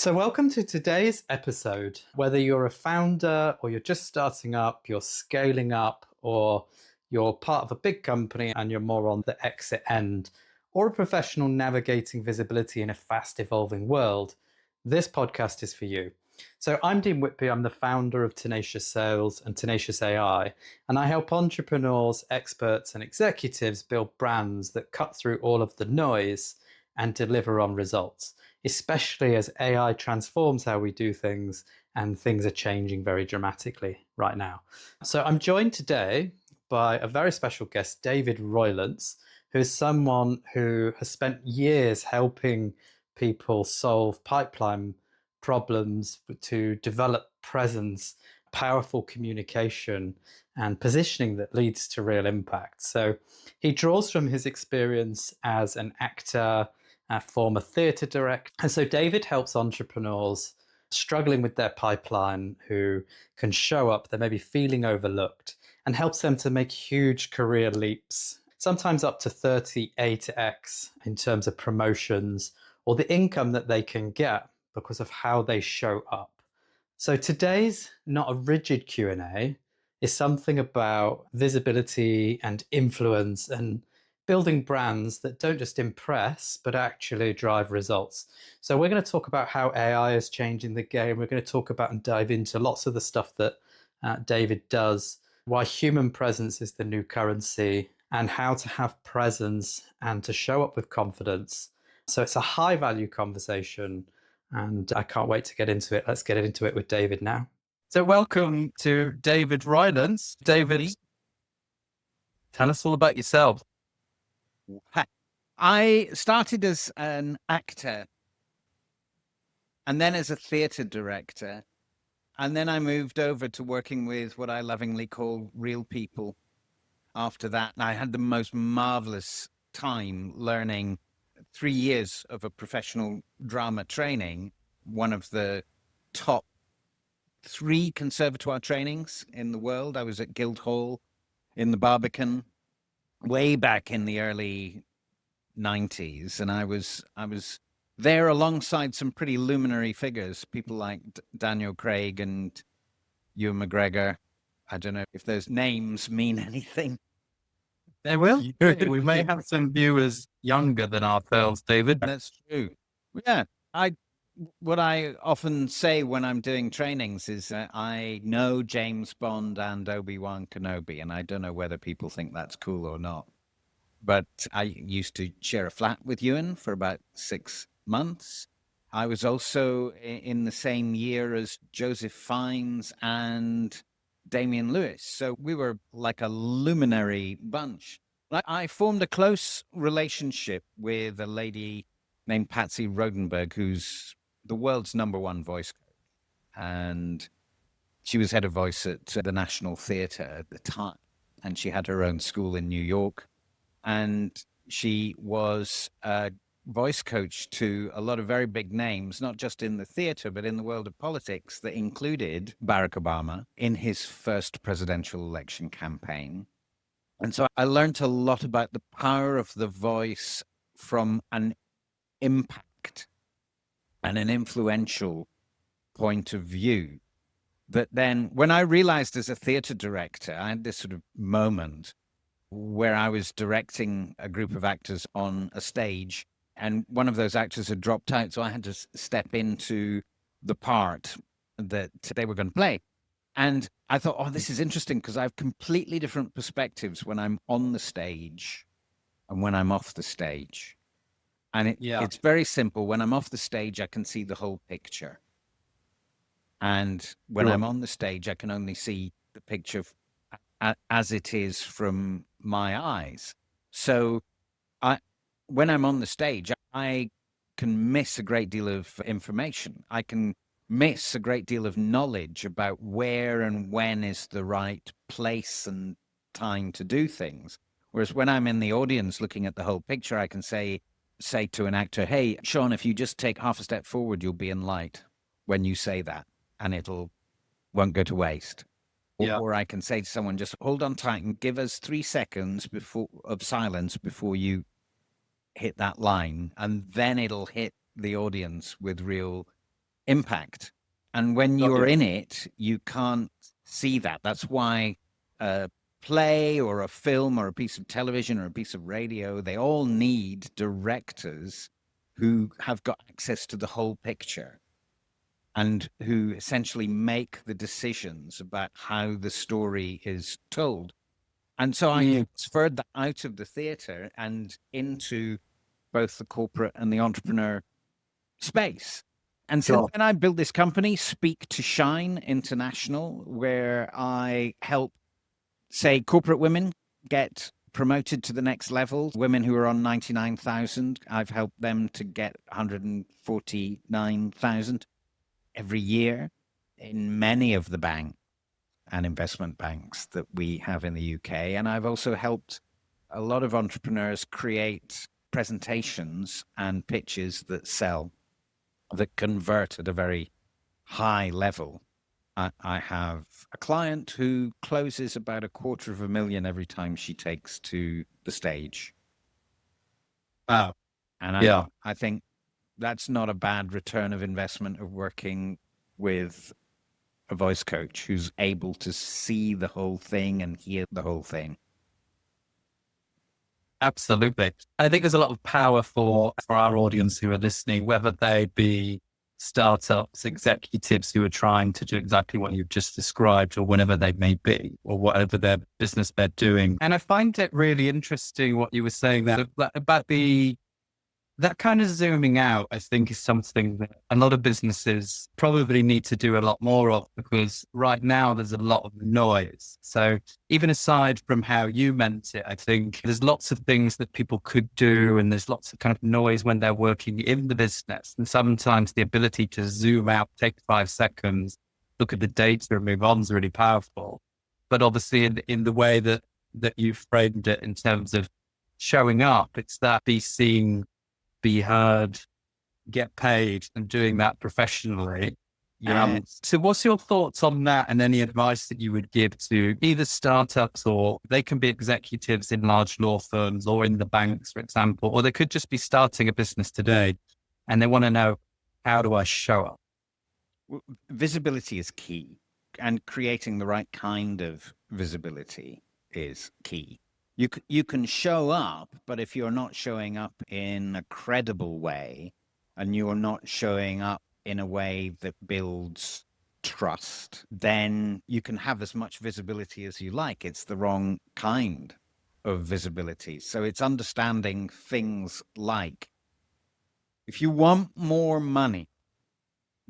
So, welcome to today's episode. Whether you're a founder or you're just starting up, you're scaling up, or you're part of a big company and you're more on the exit end, or a professional navigating visibility in a fast evolving world, this podcast is for you. So, I'm Dean Whitby. I'm the founder of Tenacious Sales and Tenacious AI, and I help entrepreneurs, experts, and executives build brands that cut through all of the noise and deliver on results, especially as AI transforms how we do things and things are changing very dramatically right now. So I'm joined today by a very special guest, David Roylance, who is someone who has spent years helping people solve pipeline problems to develop presence, powerful communication, and positioning that leads to real impact. So he draws from his experience as an actor, a former theatre director. And so David helps entrepreneurs struggling with their pipeline who can show up, they may be feeling overlooked, and helps them to make huge career leaps, sometimes up to 38x in terms of promotions or the income that they can get because of how they show up. So today's not a rigid Q&A, is something about visibility and influence and building brands that don't just impress, but actually drive results. So we're going to talk about how AI is changing the game. We're going to talk about and dive into lots of the stuff that David does, why human presence is the new currency, and how to have presence and to show up with confidence. So it's a high value conversation, and I can't wait to get into it. Let's get into it with David now. So welcome to David Roylance. David, tell us all about yourself. I started as an actor and then as a theatre director. And then I moved over to working with what I lovingly call real people after that. And I had the most marvelous time learning 3 years of a professional drama training, one of the top 3 conservatoire trainings in the world. I was at Guildhall in the Barbican way back in the early 90s, and I was there alongside some pretty luminary figures, people like Daniel Craig and Ewan McGregor. I don't know if those names mean anything. They will. We may have some viewers younger than ourselves, David. That's true. Yeah, what I often say when I'm doing trainings is I know James Bond and Obi-Wan Kenobi, and I don't know whether people think that's cool or not. But I used to share a flat with Ewan for about 6 months. I was also in the same year as Joseph Fiennes and Damian Lewis. So we were like a luminary bunch. I formed a close relationship with a lady named Patsy Rodenberg, who's the world's #1 voice coach. And she was head of voice at the National Theatre at the time. And she had her own school in New York. And she was a voice coach to a lot of very big names, not just in the theater, but in the world of politics, that included Barack Obama in his first presidential election campaign. And so I learned a lot about the power of the voice from an impact and an influential point of view. That then, when I realized as a theater director, I had this sort of moment where I was directing a group of actors on a stage, and one of those actors had dropped out, so I had to step into the part that they were going to play. And I thought, oh, this is interesting because I have completely different perspectives when I'm on the stage and when I'm off the stage. And it's very simple. When I'm off the stage, I can see the whole picture. And when I'm on the stage, I can only see the picture as it is from my eyes. So when I'm on the stage, I can miss a great deal of information. I can miss a great deal of knowledge about where and when is the right place and time to do things. Whereas when I'm in the audience looking at the whole picture, I can say to an actor, hey, Sean, if you just take half a step forward, you'll be in light when you say that, and won't go to waste. Or I can say to someone, just hold on tight and give us 3 seconds of silence before you hit that line, and then it'll hit the audience with real impact. And when Got you're you. in it, you can't see that. That's why a play or a film or a piece of television or a piece of radio, they all need directors who have got access to the whole picture and who essentially make the decisions about how the story is told. And so I transferred that out of the theatre and into both the corporate and the entrepreneur space. And since Sure. then, I built this company, Speak to Shine International, where I help, say, corporate women get promoted to the next level. Women who are on 99,000, I've helped them to get 149,000 every year in many of the bank and investment banks that we have in the UK. And I've also helped a lot of entrepreneurs create presentations and pitches that sell, that convert at a very high level. I have a client who closes about $250,000 every time she takes to the stage. Wow. And Yeah. I think that's not a bad return of investment of working with a voice coach who's able to see the whole thing and hear the whole thing. Absolutely. I think there's a lot of power for our audience who are listening, whether they be startups, executives who are trying to do exactly what you've just described, or whenever they may be, or whatever their business they're doing. And I find it really interesting what you were saying there about that kind of zooming out, I think, is something that a lot of businesses probably need to do a lot more of, because right now there's a lot of noise. So even aside from how you meant it, I think there's lots of things that people could do, and there's lots of kind of noise when they're working in the business. And sometimes the ability to zoom out, take 5 seconds, look at the data and move on is really powerful. But obviously in the way that you framed it in terms of showing up, it's that be seen, be heard, get paid, and doing that professionally. So what's your thoughts on that, and any advice that you would give to either startups, or they can be executives in large law firms or in the banks, for example, or they could just be starting a business today and they want to know, how do I show up? Visibility is key, and creating the right kind of visibility is key. You can show up, but if you're not showing up in a credible way, and you're not showing up in a way that builds trust, then you can have as much visibility as you like. It's the wrong kind of visibility. So it's understanding things like, if you want more money,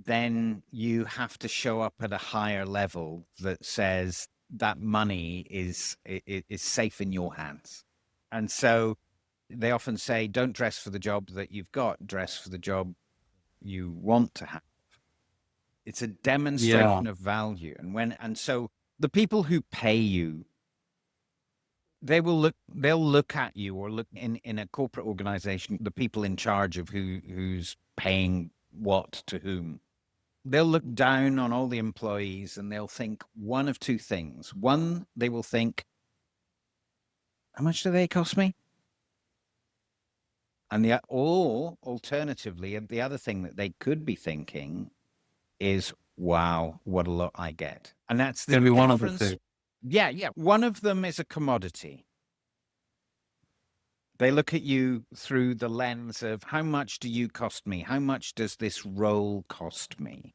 then you have to show up at a higher level that says that money is safe in your hands. And so they often say, don't dress for the job that you've got, dress for the job you want to have. It's a demonstration of value. And so the people who pay you, they'll look at you, or look in a corporate organization, the people in charge of who's paying what to whom. They'll look down on all the employees and they'll think one of two things. One, they will think, how much do they cost me? Or alternatively, the other thing that they could be thinking is, wow, what a lot I get. And that's the Going to be one of the difference. two. Yeah. One of them is a commodity. They look at you through the lens of, how much do you cost me? How much does this role cost me?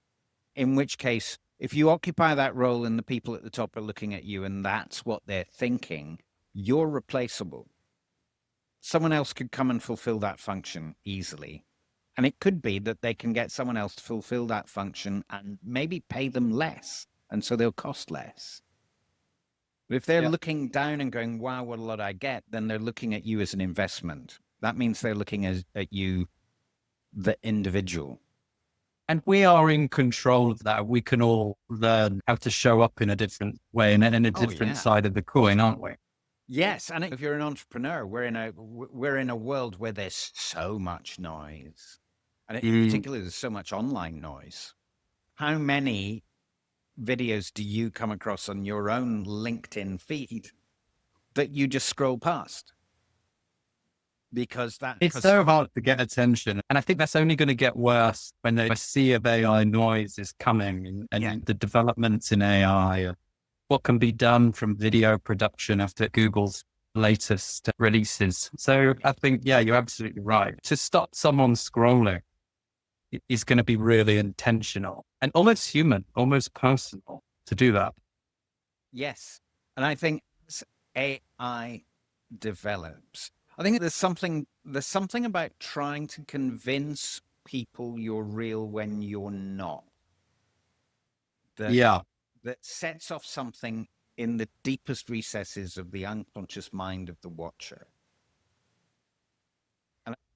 In which case, if you occupy that role and the people at the top are looking at you and that's what they're thinking, you're replaceable. Someone else could come and fulfill that function easily. And it could be that they can get someone else to fulfill that function and maybe pay them less. And so they'll cost less. But if they're looking down and going, wow, what a lot I get, then they're looking at you as an investment. That means they're looking at you, the individual. And we are in control of that. We can all learn how to show up in a different way and in a different side of the coin, aren't we? Yes, and if you're an entrepreneur, we're in a world where there's so much noise, and in particular, there's so much online noise. How many videos do you come across on your own LinkedIn feed that you just scroll past? because It's so hard to get attention. And I think that's only going to get worse when the sea of AI noise is coming and the developments in AI, what can be done from video production after Google's latest releases. So I think, yeah, you're absolutely right. To stop someone scrolling is going to be really intentional and almost human, almost personal to do that. Yes. And I think as AI develops, I think there's something about trying to convince people you're real when you're not. Yeah. That sets off something in the deepest recesses of the unconscious mind of the watcher.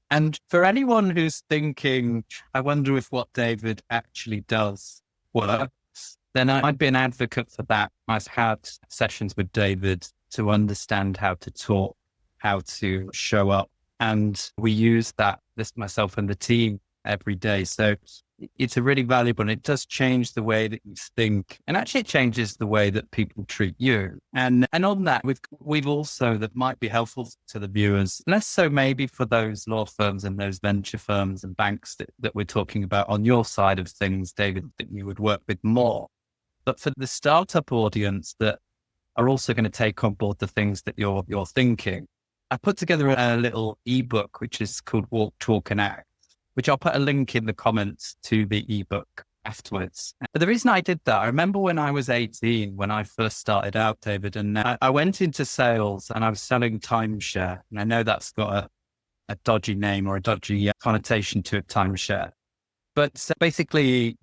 And for anyone who's thinking, I wonder if what David actually does works, then I'd be an advocate for that. I've had sessions with David to understand how to talk, how to show up. And we use that, this myself and the team every day. So it's a really valuable, and it does change the way that you think. And actually it changes the way that people treat you. And on that, we've also, that might be helpful to the viewers, less so maybe for those law firms and those venture firms and banks that we're talking about on your side of things, David, that you would work with more. But for the startup audience that are also going to take on board the things that you're thinking, I put together a little ebook, which is called Walk, Talk and Act, which I'll put a link in the comments to the ebook afterwards. But the reason I did that, I remember when I was 18, when I first started out, David, and I went into sales and I was selling timeshare. And I know that's got a dodgy name or a dodgy connotation to a timeshare. But basically,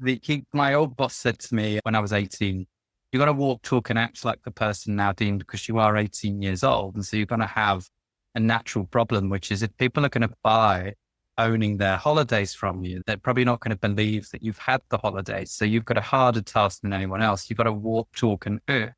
my old boss said to me when I was 18, you got to walk, talk and act like the person now, Dean, because you are 18 years old. And so you're going to have a natural problem, which is if people are going to buy owning their holidays from you, they're probably not going to believe that you've had the holidays. So you've got a harder task than anyone else. You've got to walk, talk and act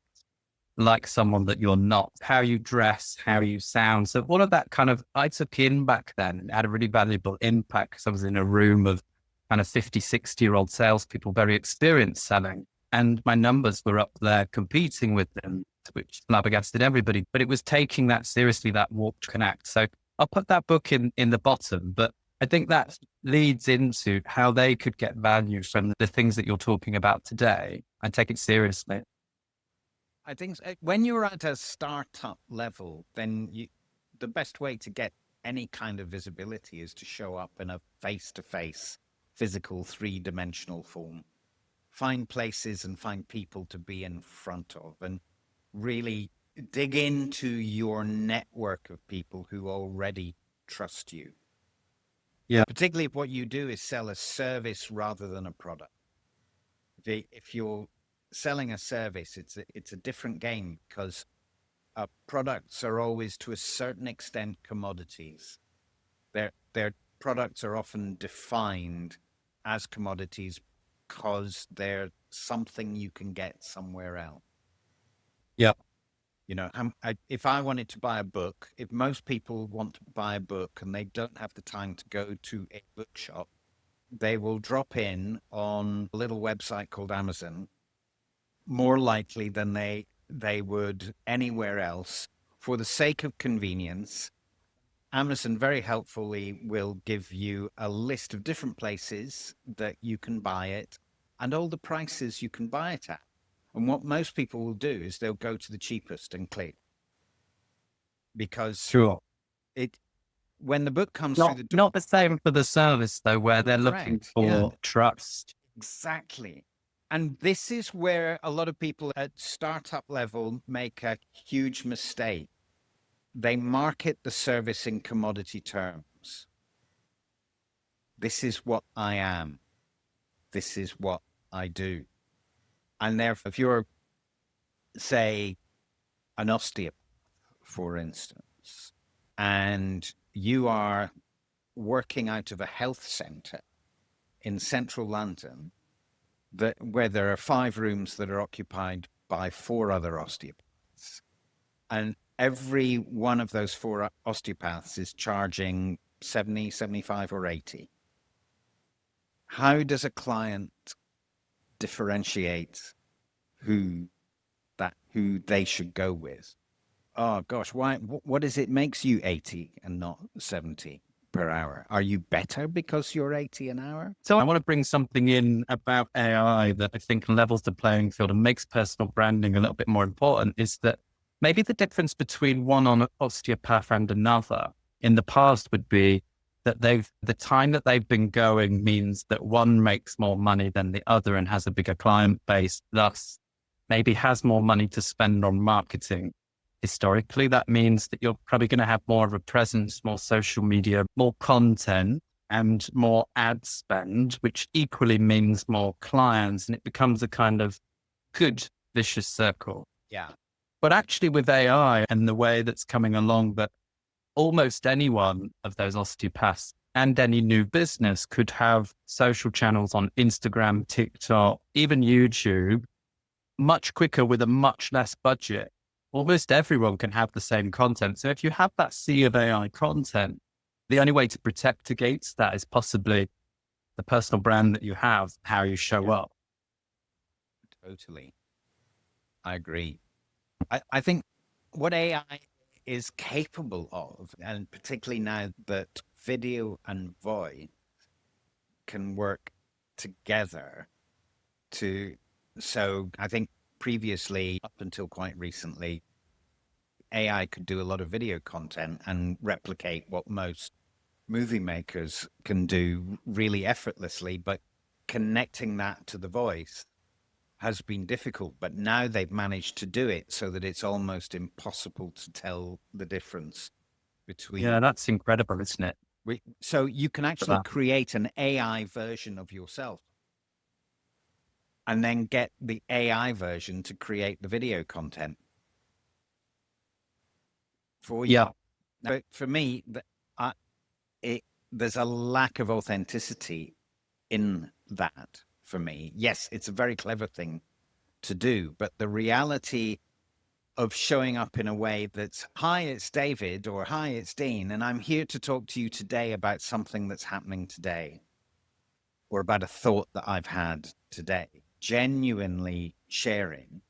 like someone that you're not. How you dress, how you sound. So all of that kind of, I took in back then and had a really valuable impact because I was in a room of kind of 50, 60-year-old salespeople, very experienced selling. And my numbers were up there competing with them, which flabbergasted everybody. But it was taking that seriously, that walk, talk and act. So I'll put that book in the bottom, but I think that leads into how they could get value from the things that you're talking about today and take it seriously. I think when you're at a startup level, then the best way to get any kind of visibility is to show up in a face-to-face, physical, three-dimensional form. Find places and find people to be in front of and really dig into your network of people who already trust you. Yeah. Particularly if what you do is sell a service rather than a product. If you're selling a service, it's a different game because products are always to a certain extent commodities. Their products are often defined as commodities because they're something you can get somewhere else. Yeah. You know, if I wanted to buy a book, if most people want to buy a book and they don't have the time to go to a bookshop, they will drop in on a little website called Amazon more likely than they would anywhere else. For the sake of convenience, Amazon very helpfully will give you a list of different places that you can buy it and all the prices you can buy it at. And what most people will do is they'll go to the cheapest and click. Because Sure. when the book comes through the door. Not the same for the service, though, where they're looking for trust. Exactly. And this is where a lot of people at startup level make a huge mistake. They market the service in commodity terms. This is what I am. This is what I do. And therefore, if you're, say, an osteopath, for instance, and you are working out of a health center in central London, where there are 5 rooms that are occupied by 4 other osteopaths, and every one of those 4 osteopaths is charging 70, 75 or 80. How does a client differentiate who they should go with? Oh gosh, why? What is it makes you 80 and not 70 per hour? Are you better because you're 80 an hour? So I want to bring something in about AI that I think levels the playing field and makes personal branding a little bit more important, is that maybe the difference between one osteopath and another in the past would be that the time that they've been going means that one makes more money than the other and has a bigger client base, thus maybe has more money to spend on marketing. Historically, that means that you're probably going to have more of a presence, more social media, more content, and more ad spend, which equally means more clients. And it becomes a kind of good vicious circle. Yeah. But actually with AI and the way that's coming along, that almost any one of those osteopaths and any new business could have social channels on Instagram, TikTok, even YouTube, much quicker with a much less budget. Almost everyone can have the same content. So if you have that sea of AI content, the only way to protect against that is possibly the personal brand that you have, how you show up. Totally. I agree. I think what AI is capable of, and particularly now that video and voice can work together so I think previously, up until quite recently, AI could do a lot of video content and replicate what most movie makers can do really effortlessly, but connecting that to the voice has been difficult. But now they've managed to do it so that it's almost impossible to tell the difference between. Yeah, that's incredible, isn't it? So you can actually create an AI version of yourself and then get the AI version to create the video content for you. Yeah. But for me, there's a lack of authenticity in that for me. Yes, it's a very clever thing to do, but the reality of showing up in a way that's, hi, it's David, or hi, it's Dean, and I'm here to talk to you today about something that's happening today, or about a thought that I've had today, genuinely sharing,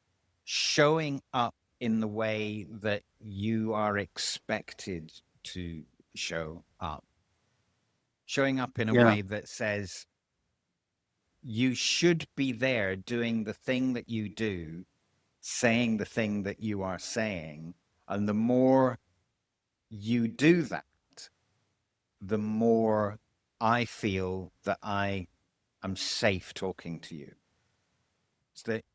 showing up in the way that you are expected to show up, showing up in a way that says, you should be there doing the thing that you do, saying the thing that you are saying. And the more you do that, the more I feel that I am safe talking to you.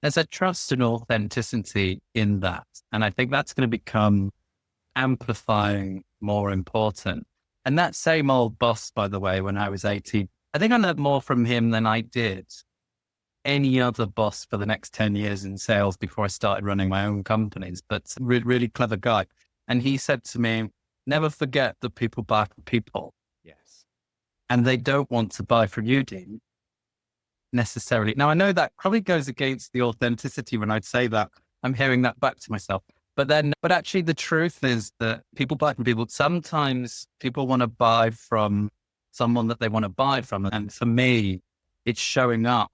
There's a trust and authenticity in that. And I think that's going to become amplifying more important. And that same old boss, by the way, when I was 18, I think I learned more from him than I did any other boss for the next 10 years in sales before I started running my own companies, but really clever guy. And he said to me, never forget that people buy from people. Yes. And they don't want to buy from you, Dean, necessarily. Now, I know that probably goes against the authenticity when I'd say that. I'm hearing that back to myself. But actually the truth is that people buy from people. Sometimes people want to buy from someone that they want to buy from. And for me, it's showing up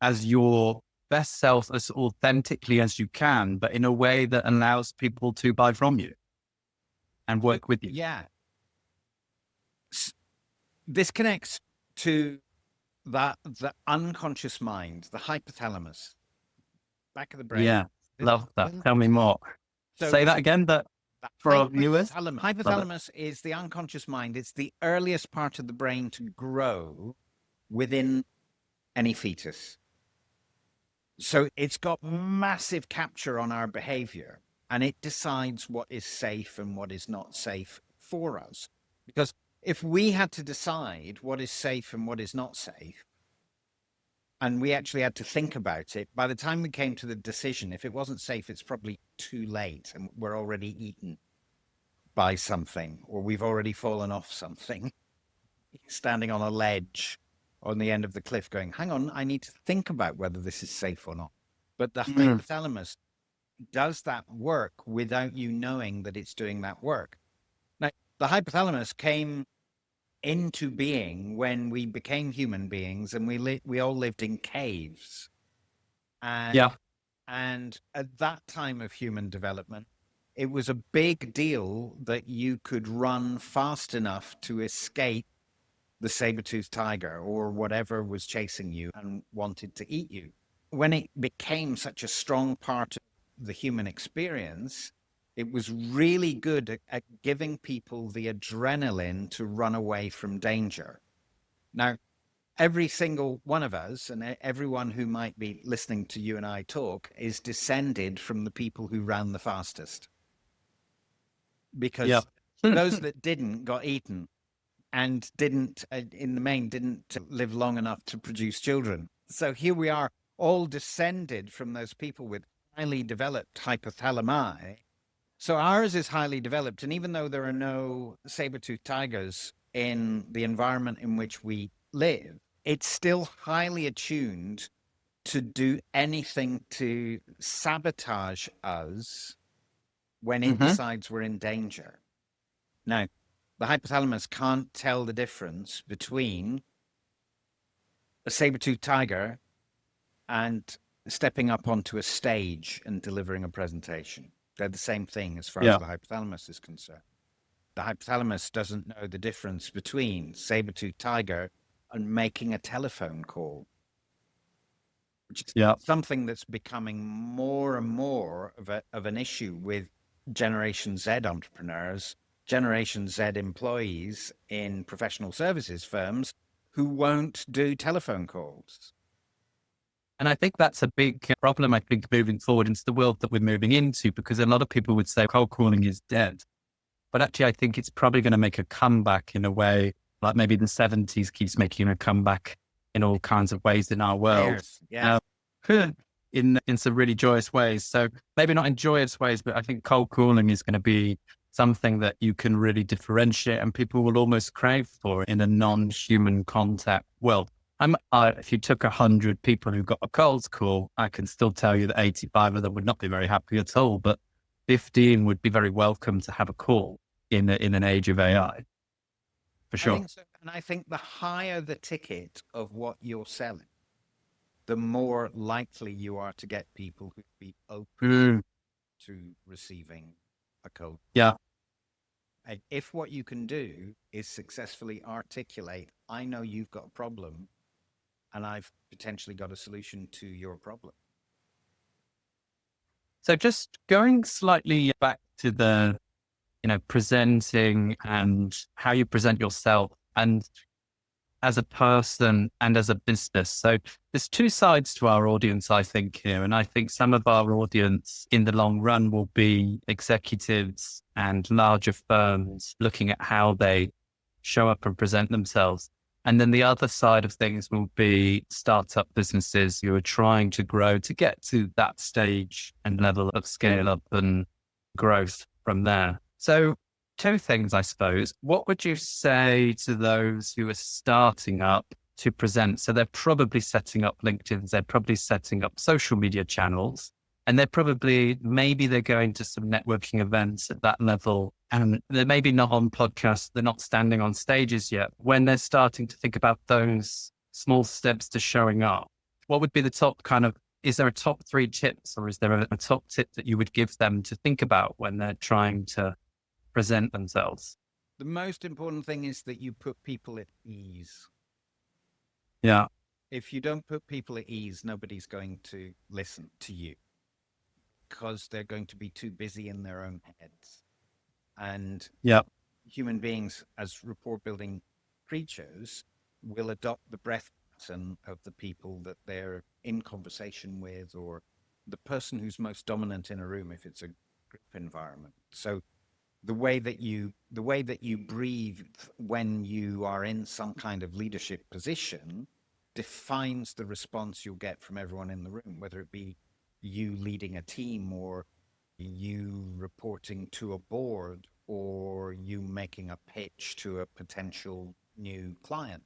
as your best self, as authentically as you can, but in a way that allows people to buy from you and work with you. Yeah. This connects to the unconscious mind, the hypothalamus, back of the brain. Yeah, love that. Tell me more. So, say that again, but for our viewers. Hypothalamus is the unconscious mind. It's the earliest part of the brain to grow within any fetus. So it's got massive capture on our behavior, and it decides what is safe and what is not safe for us. Because if we had to decide what is safe and what is not safe, and we actually had to think about it, by the time we came to the decision, if it wasn't safe, it's probably too late and we're already eaten by something, or we've already fallen off something, standing on a ledge on the end of the cliff going, hang on, I need to think about whether this is safe or not. But the hypothalamus does that work without you knowing that it's doing that work. Now, the hypothalamus came into being when we became human beings, and we all lived in caves. And at that time of human development, it was a big deal that you could run fast enough to escape the saber-toothed tiger or whatever was chasing you and wanted to eat you. When it became such a strong part of the human experience, it was really good at giving people the adrenaline to run away from danger. Now, every single one of us and everyone who might be listening to you and I talk is descended from the people who ran the fastest, Yeah. because those that didn't got eaten and didn't, in the main, didn't live long enough to produce children. So here we are, all descended from those people with highly developed hypothalami. So ours is highly developed. And even though there are no saber-toothed tigers in the environment in which we live, it's still highly attuned to do anything to sabotage us when it decides we're in danger. Now, the hypothalamus can't tell the difference between a saber-toothed tiger and stepping up onto a stage and delivering a presentation. They're the same thing as far as the hypothalamus is concerned. The hypothalamus doesn't know the difference between saber-toothed tiger and making a telephone call, which is something that's becoming more and more of an issue with Generation Z entrepreneurs, Generation Z employees in professional services firms who won't do telephone calls. And I think that's a big problem, I think, moving forward into the world that we're moving into, because a lot of people would say cold calling is dead. But actually, I think it's probably going to make a comeback in a way, like maybe the 70s keeps making a comeback in all kinds of ways in our world. Yes. In some really joyous ways. So maybe not in joyous ways, but I think cold calling is going to be something that you can really differentiate and people will almost crave for in a non-human contact world. If you took 100 people who got a cold call, I can still tell you that 85 of them would not be very happy at all, but 15 would be very welcome to have a call in an age of AI, for sure. I think so. And I think the higher the ticket of what you're selling, the more likely you are to get people who be open to receiving a cold. Yeah. And if what you can do is successfully articulate, I know you've got a problem and I've potentially got a solution to your problem. So just going slightly back to the, presenting and how you present yourself and as a person and as a business. So there's two sides to our audience, I think, here. And I think some of our audience in the long run will be executives and larger firms looking at how they show up and present themselves. And then the other side of things will be startup businesses who are trying to grow to get to that stage and level of scale up and growth from there. So two things, I suppose. What would you say to those who are starting up to present? So they're probably setting up LinkedIn, they're probably setting up social media channels, and maybe they're going to some networking events at that level. And they're maybe not on podcasts, they're not standing on stages yet. When they're starting to think about those small steps to showing up, what would be the top is there a top 3 tips, or is there a top tip that you would give them to think about when they're trying to present themselves? The most important thing is that you put people at ease. Yeah. If you don't put people at ease, nobody's going to listen to you because they're going to be too busy in their own heads. And human beings, as rapport building creatures, will adopt the breath pattern of the people that they're in conversation with, or the person who's most dominant in a room if it's a group environment. So the way that you breathe when you are in some kind of leadership position defines the response you'll get from everyone in the room, whether it be you leading a team or you reporting to a board or you making a pitch to a potential new client.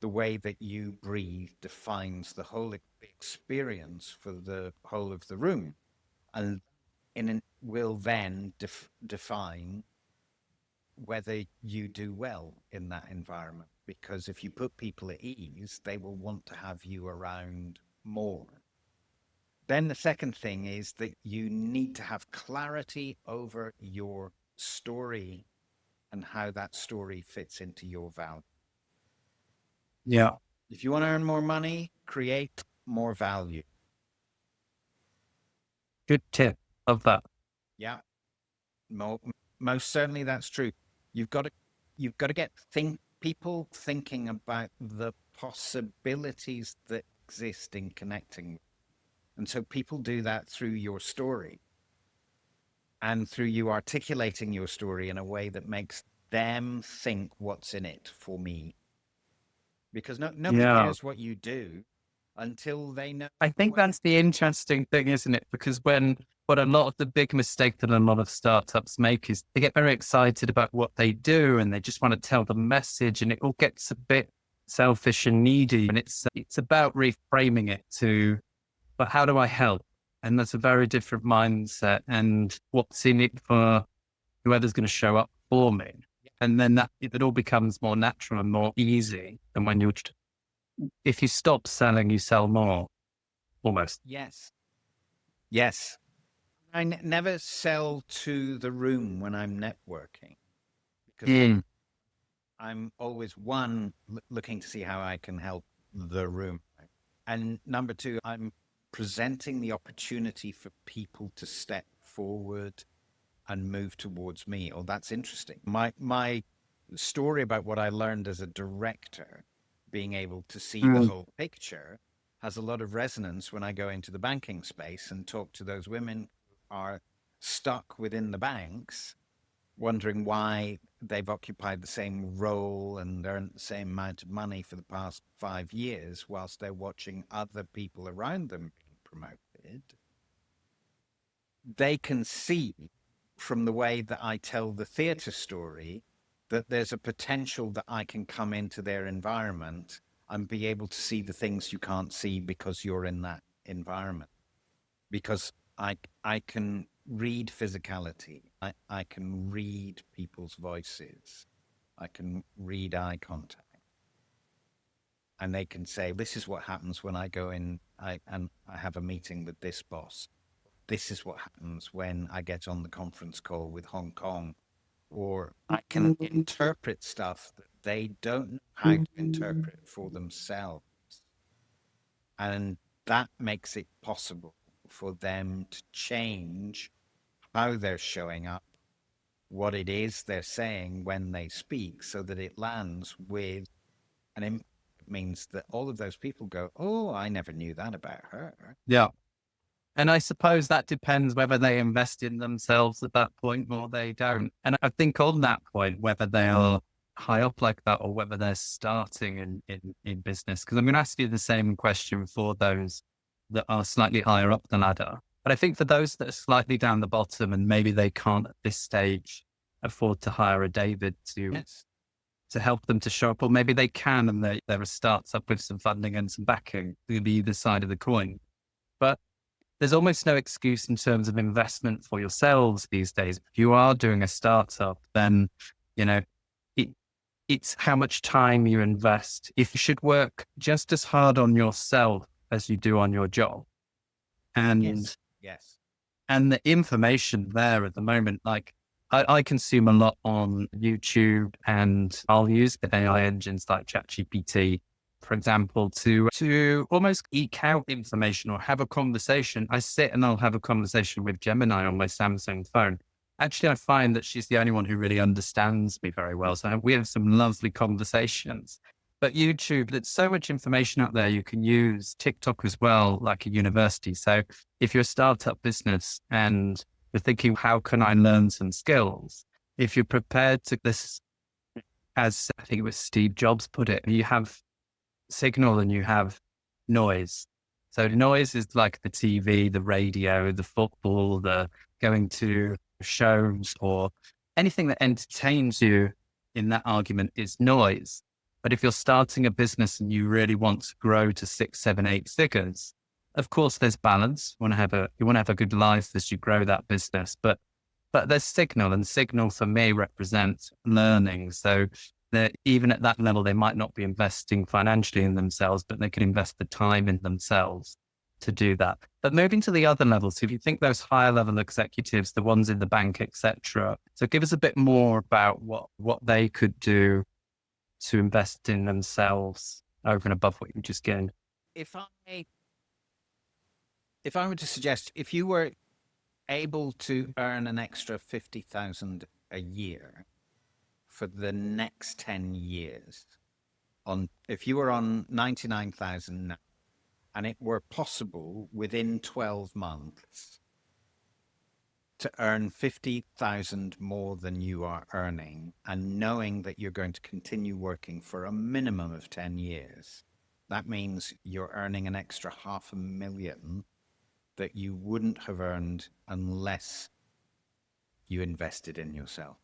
The way that you breathe defines the whole experience for the whole of the room, and will then define whether you do well in that environment. Because if you put people at ease, they will want to have you around more. Then the second thing is that you need to have clarity over your story and how that story fits into your value. Yeah. If you want to earn more money, create more value. Good tip of that. Yeah. Most certainly that's true. You've got to get people thinking about the possibilities that exist in connecting. And so people do that through your story and through you articulating your story in a way that makes them think what's in it for me. Because nobody Yeah. cares what you do until they know. I think that's the interesting thing, isn't it? Because what a lot of the big mistake that a lot of startups make is they get very excited about what they do and they just want to tell the message, and it all gets a bit selfish and needy. And it's about reframing it to, but how do I help? And that's a very different mindset, and what's in it for whoever's going to show up for me. And then it all becomes more natural and more easy than when if you stop selling, you sell more, almost. Yes. Yes. I never sell to the room when I'm networking because I'm always looking to see how I can help the room. And number two, I'm presenting the opportunity for people to step forward and move towards me. Oh, that's interesting. My story about what I learned as a director, being able to see the whole picture, has a lot of resonance when I go into the banking space and talk to those women who are stuck within the banks, wondering why they've occupied the same role and earned the same amount of money for the past 5 years whilst they're watching other people around them being promoted. They can see from the way that I tell the theatre story that there's a potential that I can come into their environment and be able to see the things you can't see because you're in that environment. Because I can read physicality. I can read people's voices. I can read eye contact. And they can say, this is what happens when I go in and I have a meeting with this boss. This is what happens when I get on the conference call with Hong Kong. Or I can interpret stuff that they don't know how to interpret for themselves. And that makes it possible for them to change how they're showing up, what it is they're saying when they speak, so that it lands with an impact. Means that all of those people go, oh, I never knew that about her. Yeah. And I suppose that depends whether they invest in themselves at that point or they don't. And I think on that point, whether they are high up like that or whether they're starting in business, because I'm going to ask you the same question for those that are slightly higher up the ladder. But I think for those that are slightly down the bottom and maybe they can't at this stage afford to hire a David to help them to show up, or maybe they can and they're a startup with some funding and some backing, to be either side of the coin. But there's almost no excuse in terms of investment for yourselves these days. If you are doing a startup, then, it's how much time you invest. If you should work just as hard on yourself as you do on your job. And Yes. And the information there at the moment, like I consume a lot on YouTube, and I'll use the AI engines like ChatGPT, for example, to almost eke out information or have a conversation. I sit and I'll have a conversation with Gemini on my Samsung phone. Actually, I find that she's the only one who really understands me very well. So we have some lovely conversations. But YouTube, there's so much information out there. You can use TikTok as well, like a university. So if you're a startup business and you're thinking, how can I learn some skills? If you're prepared to this, as I think it was Steve Jobs put it, you have signal and you have noise. So noise is like the TV, the radio, the football, the going to shows, or anything that entertains you in that argument is noise. But if you're starting a business and you really want to grow to 6, 7, 8 figures, of course there's balance. You want to have a good life as you grow that business, but there's signal, and signal for me represents learning. So that even at that level, they might not be investing financially in themselves, but they can invest the time in themselves. to do that. But moving to the other levels, if you think those higher level executives, the ones in the bank, etc. So give us a bit more about what they could do to invest in themselves over and above what you just gained. If I were to suggest, if you were able to earn an extra 50,000 a year for the next 10 years, if you were on 99,000 now, and it were possible within 12 months to earn 50,000 more than you are earning, and knowing that you're going to continue working for a minimum of 10 years, that means you're earning an extra 500,000 that you wouldn't have earned unless you invested in yourself.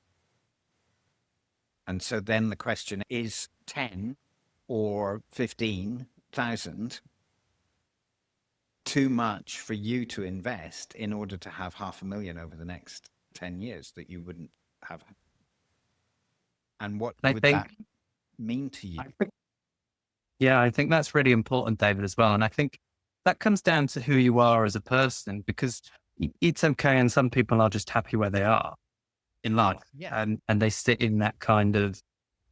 And so then the question is 10 or 15,000 too much for you to invest in order to have 500,000 over the next 10 years that you wouldn't have? And what would that mean to you? I think that's really important, David, as well. And I think that comes down to who you are as a person, because it's okay. And some people are just happy where they are in life. Yeah. And they sit in that kind of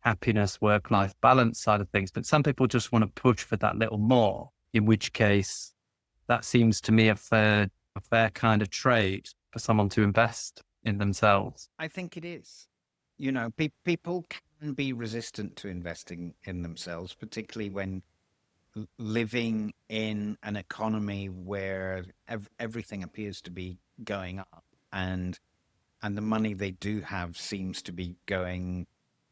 happiness, work-life balance side of things. But some people just want to push for that little more, in which case that seems to me a fair kind of trade for someone to invest in themselves. I think it is. You know, people can be resistant to investing in themselves, particularly when living in an economy where everything appears to be going up, and the money they do have seems to be going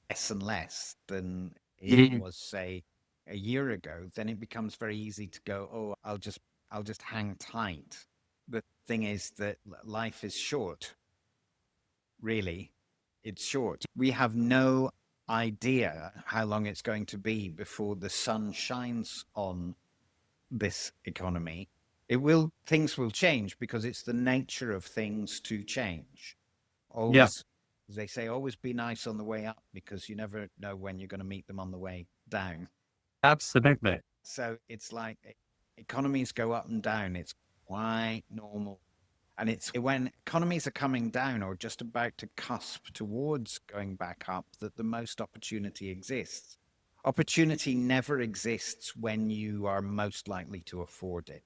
less and less than it was, say, a year ago. Then it becomes very easy to go, oh, I'll just hang tight. The thing is that life is short. Really, it's short. We have no idea how long it's going to be before the sun shines on this economy. Things will change because it's the nature of things to change. Always, as they say, always be nice on the way up, because you never know when you're going to meet them on the way down. Absolutely. So it's like economies go up and down. It's quite normal. And it's when economies are coming down or just about to cusp towards going back up that the most opportunity exists. Opportunity never exists when you are most likely to afford it.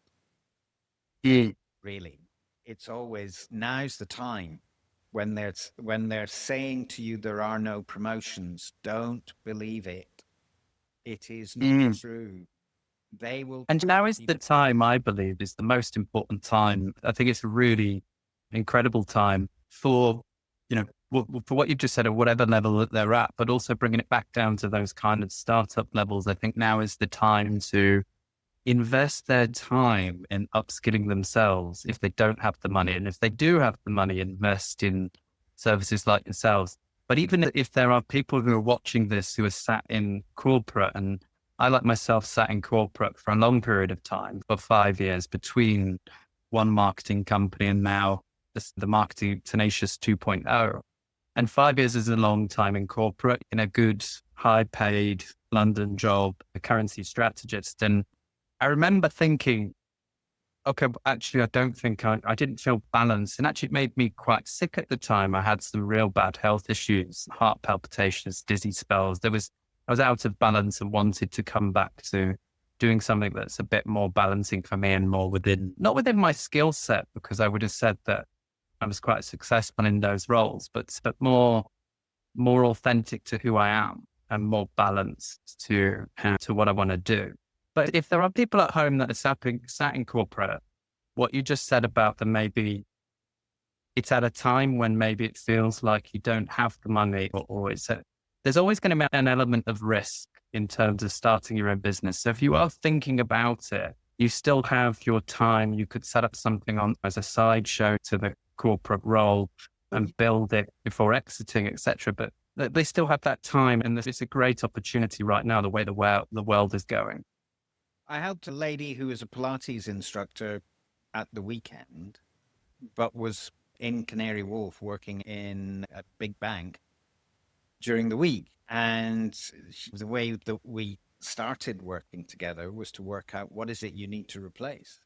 Really. It's always, now's the time. When they're saying to you there are no promotions, don't believe it. It is not true. They will. And now is the time, I believe, is the most important time. I think it's a really incredible time for, for what you've just said, at whatever level that they're at, but also bringing it back down to those kind of startup levels. I think now is the time to invest their time in upskilling themselves if they don't have the money. And if they do have the money, invest in services like yourselves. But even if there are people who are watching this who are sat in corporate, and I, like myself, sat in corporate for a long period of time, for 5 years, between one marketing company and now the Marketing Tenacious 2.0. And 5 years is a long time in corporate, in a good, high paid London job, a currency strategist. And I remember thinking, okay, actually, I don't think I didn't feel balanced. And actually, it made me quite sick at the time. I had some real bad health issues, heart palpitations, dizzy spells. I was out of balance and wanted to come back to doing something that's a bit more balancing for me and more not within my skill set, because I would have said that I was quite successful in those roles, but more authentic to who I am and more balanced to what I want to do. But if there are people at home that are sat in corporate, what you just said about them, maybe it's at a time when maybe it feels like you don't have the money, or there's always going to be an element of risk in terms of starting your own business. So if you are thinking about it, you still have your time. You could set up something on as a sideshow to the corporate role and build it before exiting, etc. But they still have that time, and it's a great opportunity right now, the way the world is going. I helped a lady who was a Pilates instructor at the weekend, but was in Canary Wharf working in a big bank during the week. And the way that we started working together was to work out, what is it you need to replace?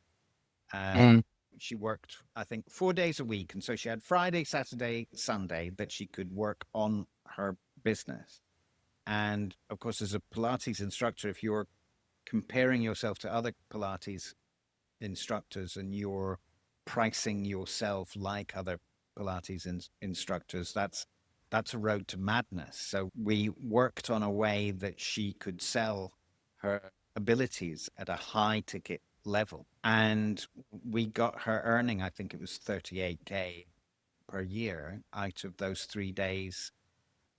Mm. She worked, I think, 4 days a week. And so she had Friday, Saturday, Sunday that she could work on her business. And of course, as a Pilates instructor, if you're comparing yourself to other Pilates instructors and you're pricing yourself like other Pilates instructors, that's a road to madness. So we worked on a way that she could sell her abilities at a high ticket level. And we got her earning, I think it was 38K per year out of those 3 days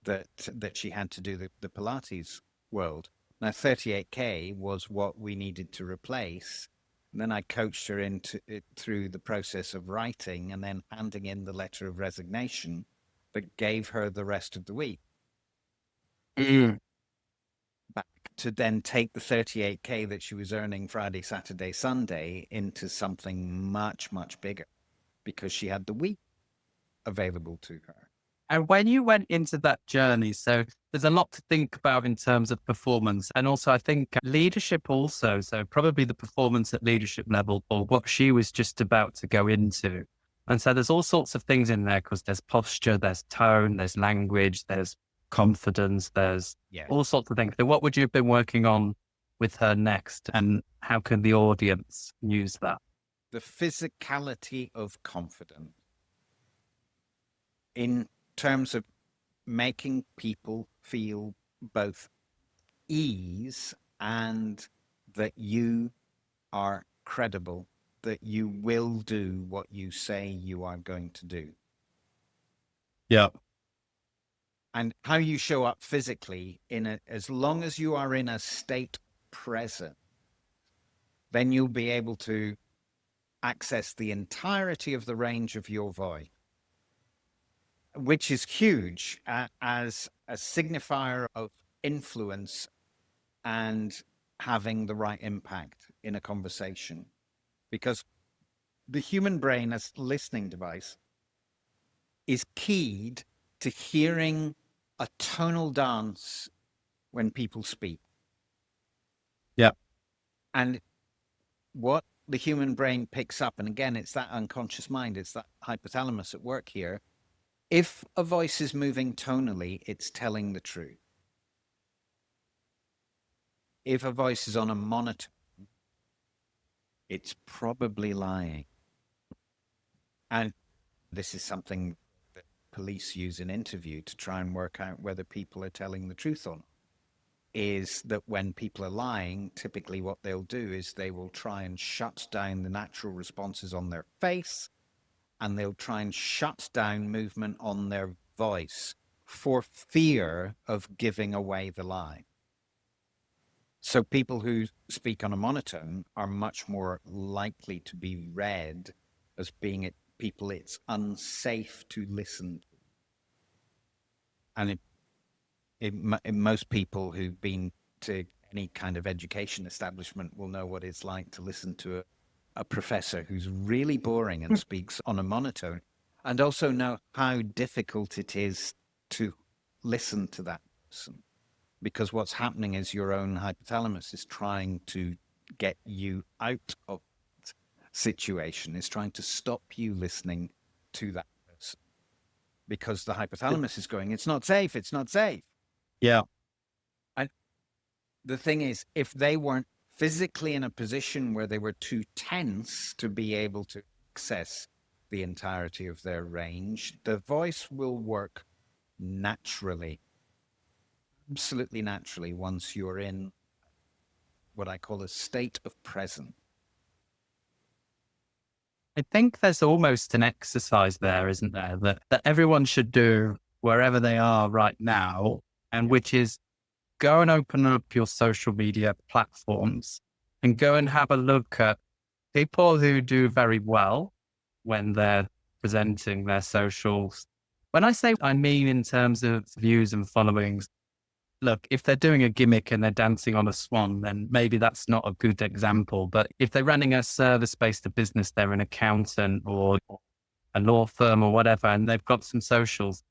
that she had to do the Pilates world. Now, 38K was what we needed to replace. And then I coached her into it through the process of writing and then handing in the letter of resignation that gave her the rest of the week Mm. back to then take the 38K that she was earning Friday, Saturday, Sunday into something much, much bigger because she had the week available to her. And when you went into that journey, so there's a lot to think about in terms of performance. And also, I think leadership also. So probably the performance at leadership level or what she was just about to go into. And so there's all sorts of things in there because there's posture, there's tone, there's language, there's confidence, there's all sorts of things. So what would you have been working on with her next? And how can the audience use that? The physicality of confidence in terms of making people feel both ease and that you are credible, that you will do what you say you are going to do. Yeah. And how you show up physically as long as you are in a state present, then you'll be able to access the entirety of the range of your voice, which is huge as a signifier of influence and having the right impact in a conversation. Because the human brain as a listening device is keyed to hearing a tonal dance when people speak. Yeah. And what the human brain picks up, and again, it's that unconscious mind, it's that hypothalamus at work here. If a voice is moving tonally, it's telling the truth. If a voice is on a monotone, it's probably lying. And this is something that police use in interview to try and work out whether people are telling the truth or not. Is that when people are lying, typically what they'll do is they will try and shut down the natural responses on their face, and they'll try and shut down movement on their voice for fear of giving away the lie. So people who speak on a monotone are much more likely to be read as being people it's unsafe to listen to. And most people who've been to any kind of education establishment will know what it's like to listen to a professor who's really boring and speaks on a monotone, and also know how difficult it is to listen to that person. Because what's happening is your own hypothalamus is trying to get you out of that situation, is trying to stop you listening to that person. Because the hypothalamus is going, it's not safe, it's not safe. Yeah. And the thing is, if they weren't physically in a position where they were too tense to be able to access the entirety of their range, the voice will work naturally, absolutely naturally, once you're in what I call a state of presence. I think there's almost an exercise there, isn't there, that everyone should do wherever they are right now, and which is go and open up your social media platforms and go and have a look at people who do very well when they're presenting their socials. When I say, I mean in terms of views and followings. Look, if they're doing a gimmick and they're dancing on a swan, then maybe that's not a good example. But if they're running a service-based business, they're an accountant or a law firm or whatever, and they've got some socials,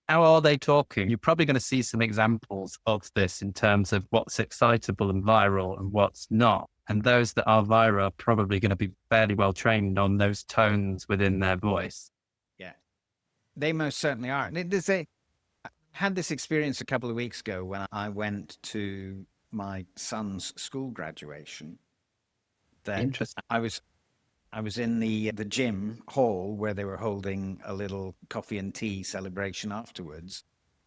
how are they talking? You're probably going to see some examples of this in terms of what's excitable and viral and what's not. And those that are viral are probably going to be fairly well trained on those tones within their voice. Yeah, they most certainly are. I had this experience a couple of weeks ago when I went to my son's school graduation. Interesting. I was in the gym hall where they were holding a little coffee and tea celebration afterwards,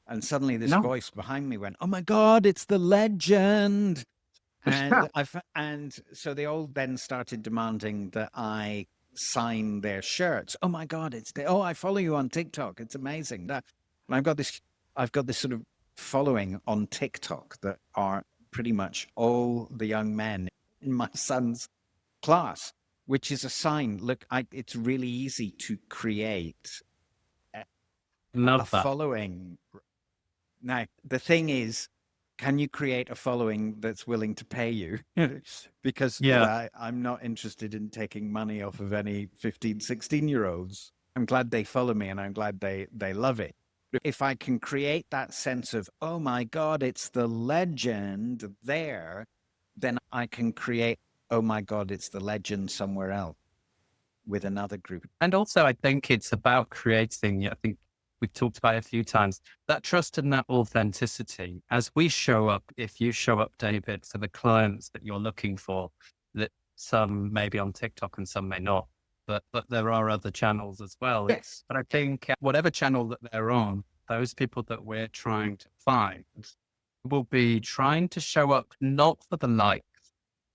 and suddenly this voice behind me went, "Oh my God, it's the legend!" And so they all then started demanding that I sign their shirts. "Oh my God, I follow you on TikTok. It's amazing." And I've got this sort of following on TikTok that are pretty much all the young men in my son's class, which is a sign. Look, it's really easy to create a following. Now, the thing is, can you create a following that's willing to pay you? Because I'm not interested in taking money off of any 15, 16-year-olds. I'm glad they follow me and I'm glad they love it. If I can create that sense of, oh my God, it's the legend there, then I can create, oh my God, it's the legend somewhere else with another group. And also, I think it's about creating, I think we've talked about it a few times, that trust and that authenticity. As we show up, if you show up, David, for the clients that you're looking for, that some may be on TikTok and some may not, but there are other channels as well. Yes. But I think whatever channel that they're on, those people that we're trying to find will be trying to show up not for the likes.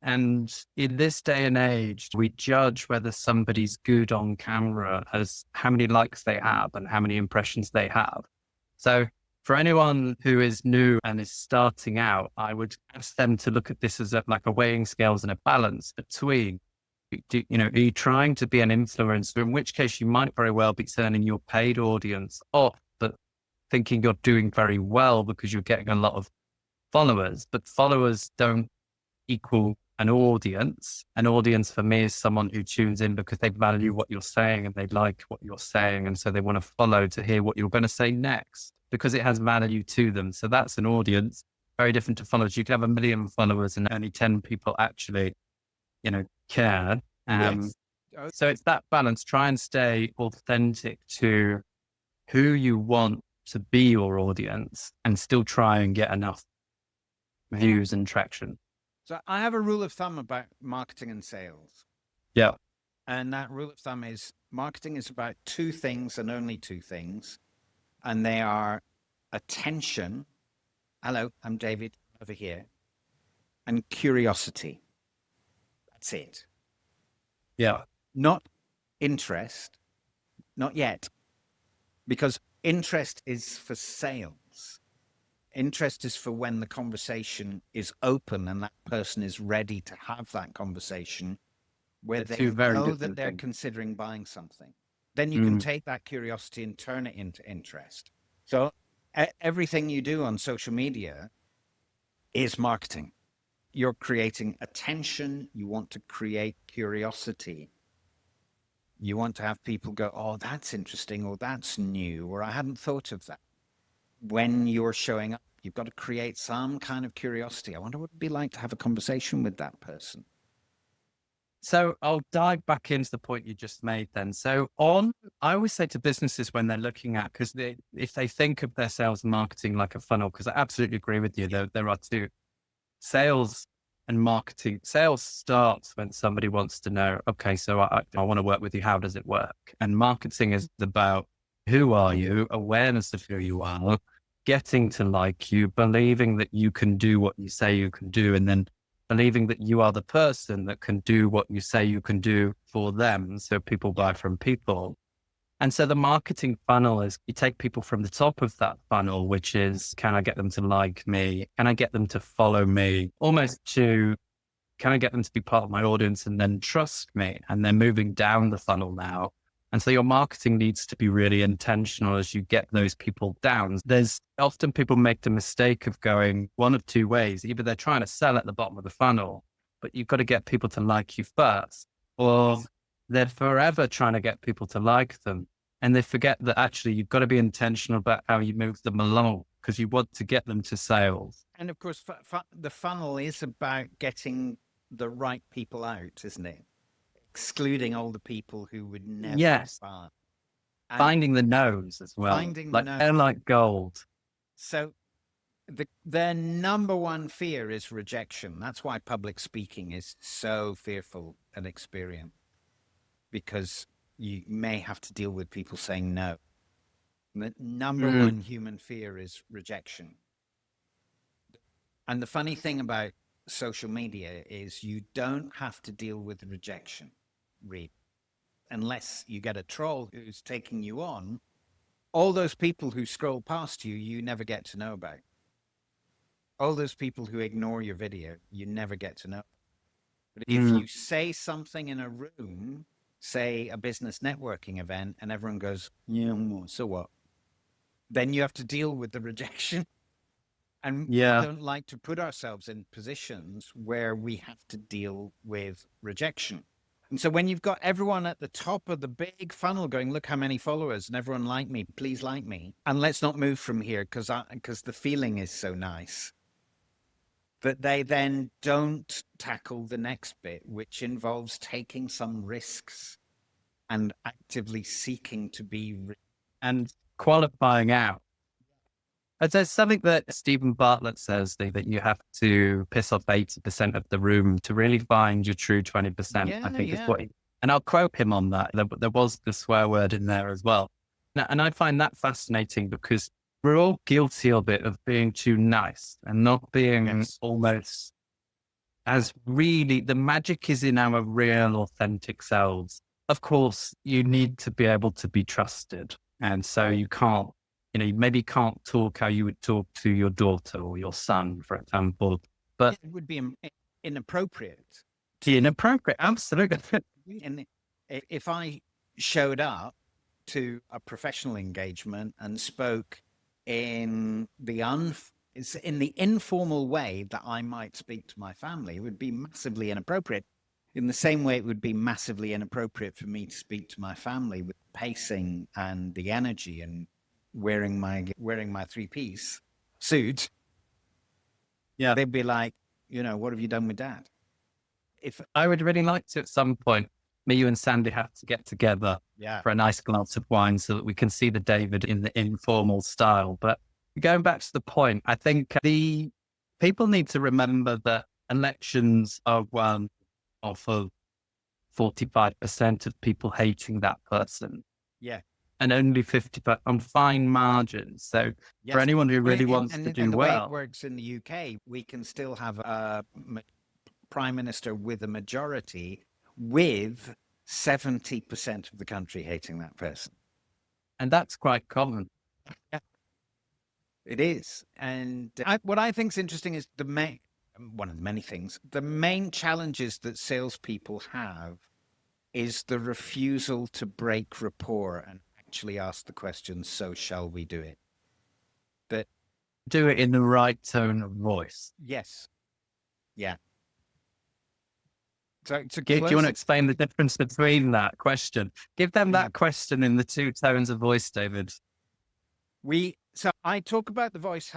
And in this day and age, we judge whether somebody's good on camera as how many likes they have and how many impressions they have. So for anyone who is new and is starting out, I would ask them to look at this as like a weighing scales and a balance between, are you trying to be an influencer, in which case you might very well be turning your paid audience off, but thinking you're doing very well because you're getting a lot of followers, but followers don't equal an audience. An audience for me is someone who tunes in because they value what you're saying and they like what you're saying. And so they want to follow to hear what you're going to say next because it has value to them. So that's an audience, very different to followers. You can have 1 million followers and only 10 people actually, care. Yes. So it's that balance. Try and stay authentic to who you want to be your audience and still try and get enough views and traction. So I have a rule of thumb about marketing and sales. Yeah. And that rule of thumb is marketing is about two things and only two things. And they are attention. Hello, I'm David over here. And curiosity. That's it. Yeah. Not interest. Not yet. Because interest is for sales. Interest is for when the conversation is open and that person is ready to have that conversation where they know that they're considering buying something. Then you can take that curiosity and turn it into interest. So everything you do on social media is marketing. You're creating attention. You want to create curiosity. You want to have people go, oh, that's interesting, or that's new, or I hadn't thought of that. When you're showing up, you've got to create some kind of curiosity. I wonder what it'd be like to have a conversation with that person. So I'll dive back into the point you just made then. So I always say to businesses when they're looking at, because if they think of their sales and marketing like a funnel, because I absolutely agree with you, there are two. Sales and marketing. Sales starts when somebody wants to know, okay, so I want to work with you. How does it work? And marketing is about who are you, awareness of who you are, getting to like you, believing that you can do what you say you can do, and then believing that you are the person that can do what you say you can do for them. So people buy from people. And so the marketing funnel is you take people from the top of that funnel, which is, can I get them to like me? Can I get them to follow me? Almost to, can I get them to be part of my audience and then trust me? And they're moving down the funnel now. And so your marketing needs to be really intentional as you get those people down. There's often people make the mistake of going one of two ways. Either they're trying to sell at the bottom of the funnel, but you've got to get people to like you first, or they're forever trying to get people to like them. And they forget that actually you've got to be intentional about how you move them along because you want to get them to sales. And of course, the funnel is about getting the right people out, isn't it? Excluding all the people who would never Yes. buy. And Finding the no's as well. Finding like, the they're like gold. So their number one fear is rejection. That's why public speaking is so fearful an experience, because you may have to deal with people saying no. The number one human fear is rejection. And the funny thing about social media is you don't have to deal with rejection, really, unless you get a troll who's taking you on. All those people who scroll past you, you never get to know about. All those people who ignore your video, you never get to know. But if you say something in a room, say a business networking event, and everyone goes, yeah, so what? Then you have to deal with the rejection. And we don't like to put ourselves in positions where we have to deal with rejection. And so when you've got everyone at the top of the big funnel going, look how many followers, and everyone like me, please like me, and let's not move from here because the feeling is so nice, that they then don't tackle the next bit, which involves taking some risks and actively seeking to be and qualifying out. There's something that Stephen Bartlett says that you have to piss off 80% of the room to really find your true 20%. I think is what and I'll quote him on that. There was the swear word in there as well. And I find that fascinating because we're all guilty of it, of being too nice and not being almost as really, the magic is in our real authentic selves. Of course, you need to be able to be trusted. And so you can't, you maybe can't talk how you would talk to your daughter or your son, for example, but it would be inappropriate. Inappropriate, absolutely. And if I showed up to a professional engagement and spoke in the informal way that I might speak to my family, it would be massively inappropriate. In the same way, it would be massively inappropriate for me to speak to my family with pacing and the energy and wearing my three-piece suit. Yeah, they'd be like, what have you done with that? If I would really like to at some point, me, you and Sandy have to get together for a nice glass of wine so that we can see the David in the informal style. But going back to the point, I think the people need to remember that elections are one of 45% of people hating that person. Yeah. And only 50 on fine margins. So for anyone who really wants to do the well. way it works in the UK, we can still have a prime minister with a majority with 70% of the country hating that person. And that's quite common. Yeah, it is. And what I think is interesting is one of the many things, the main challenges that salespeople have is the refusal to break rapport and actually ask the question, so shall we do it? That do it in the right tone of voice. Yes. Yeah. So do you want to explain the difference between that question? Give them that question in the two tones of voice, David. So I talk about the voice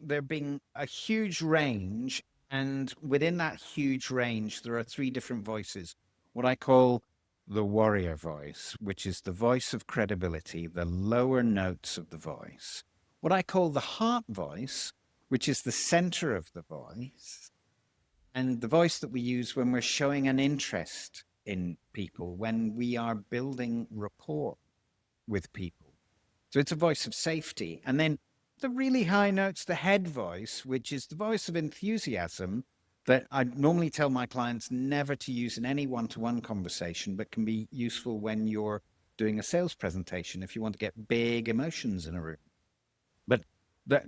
there being a huge range, and within that huge range, there are three different voices. What I call the warrior voice, which is the voice of credibility, the lower notes of the voice. What I call the heart voice, which is the center of the voice, and the voice that we use when we're showing an interest in people, when we are building rapport with people. So it's a voice of safety. And then the really high notes, the head voice, which is the voice of enthusiasm, that I normally tell my clients never to use in any one-to-one conversation, but can be useful when you're doing a sales presentation if you want to get big emotions in a room. But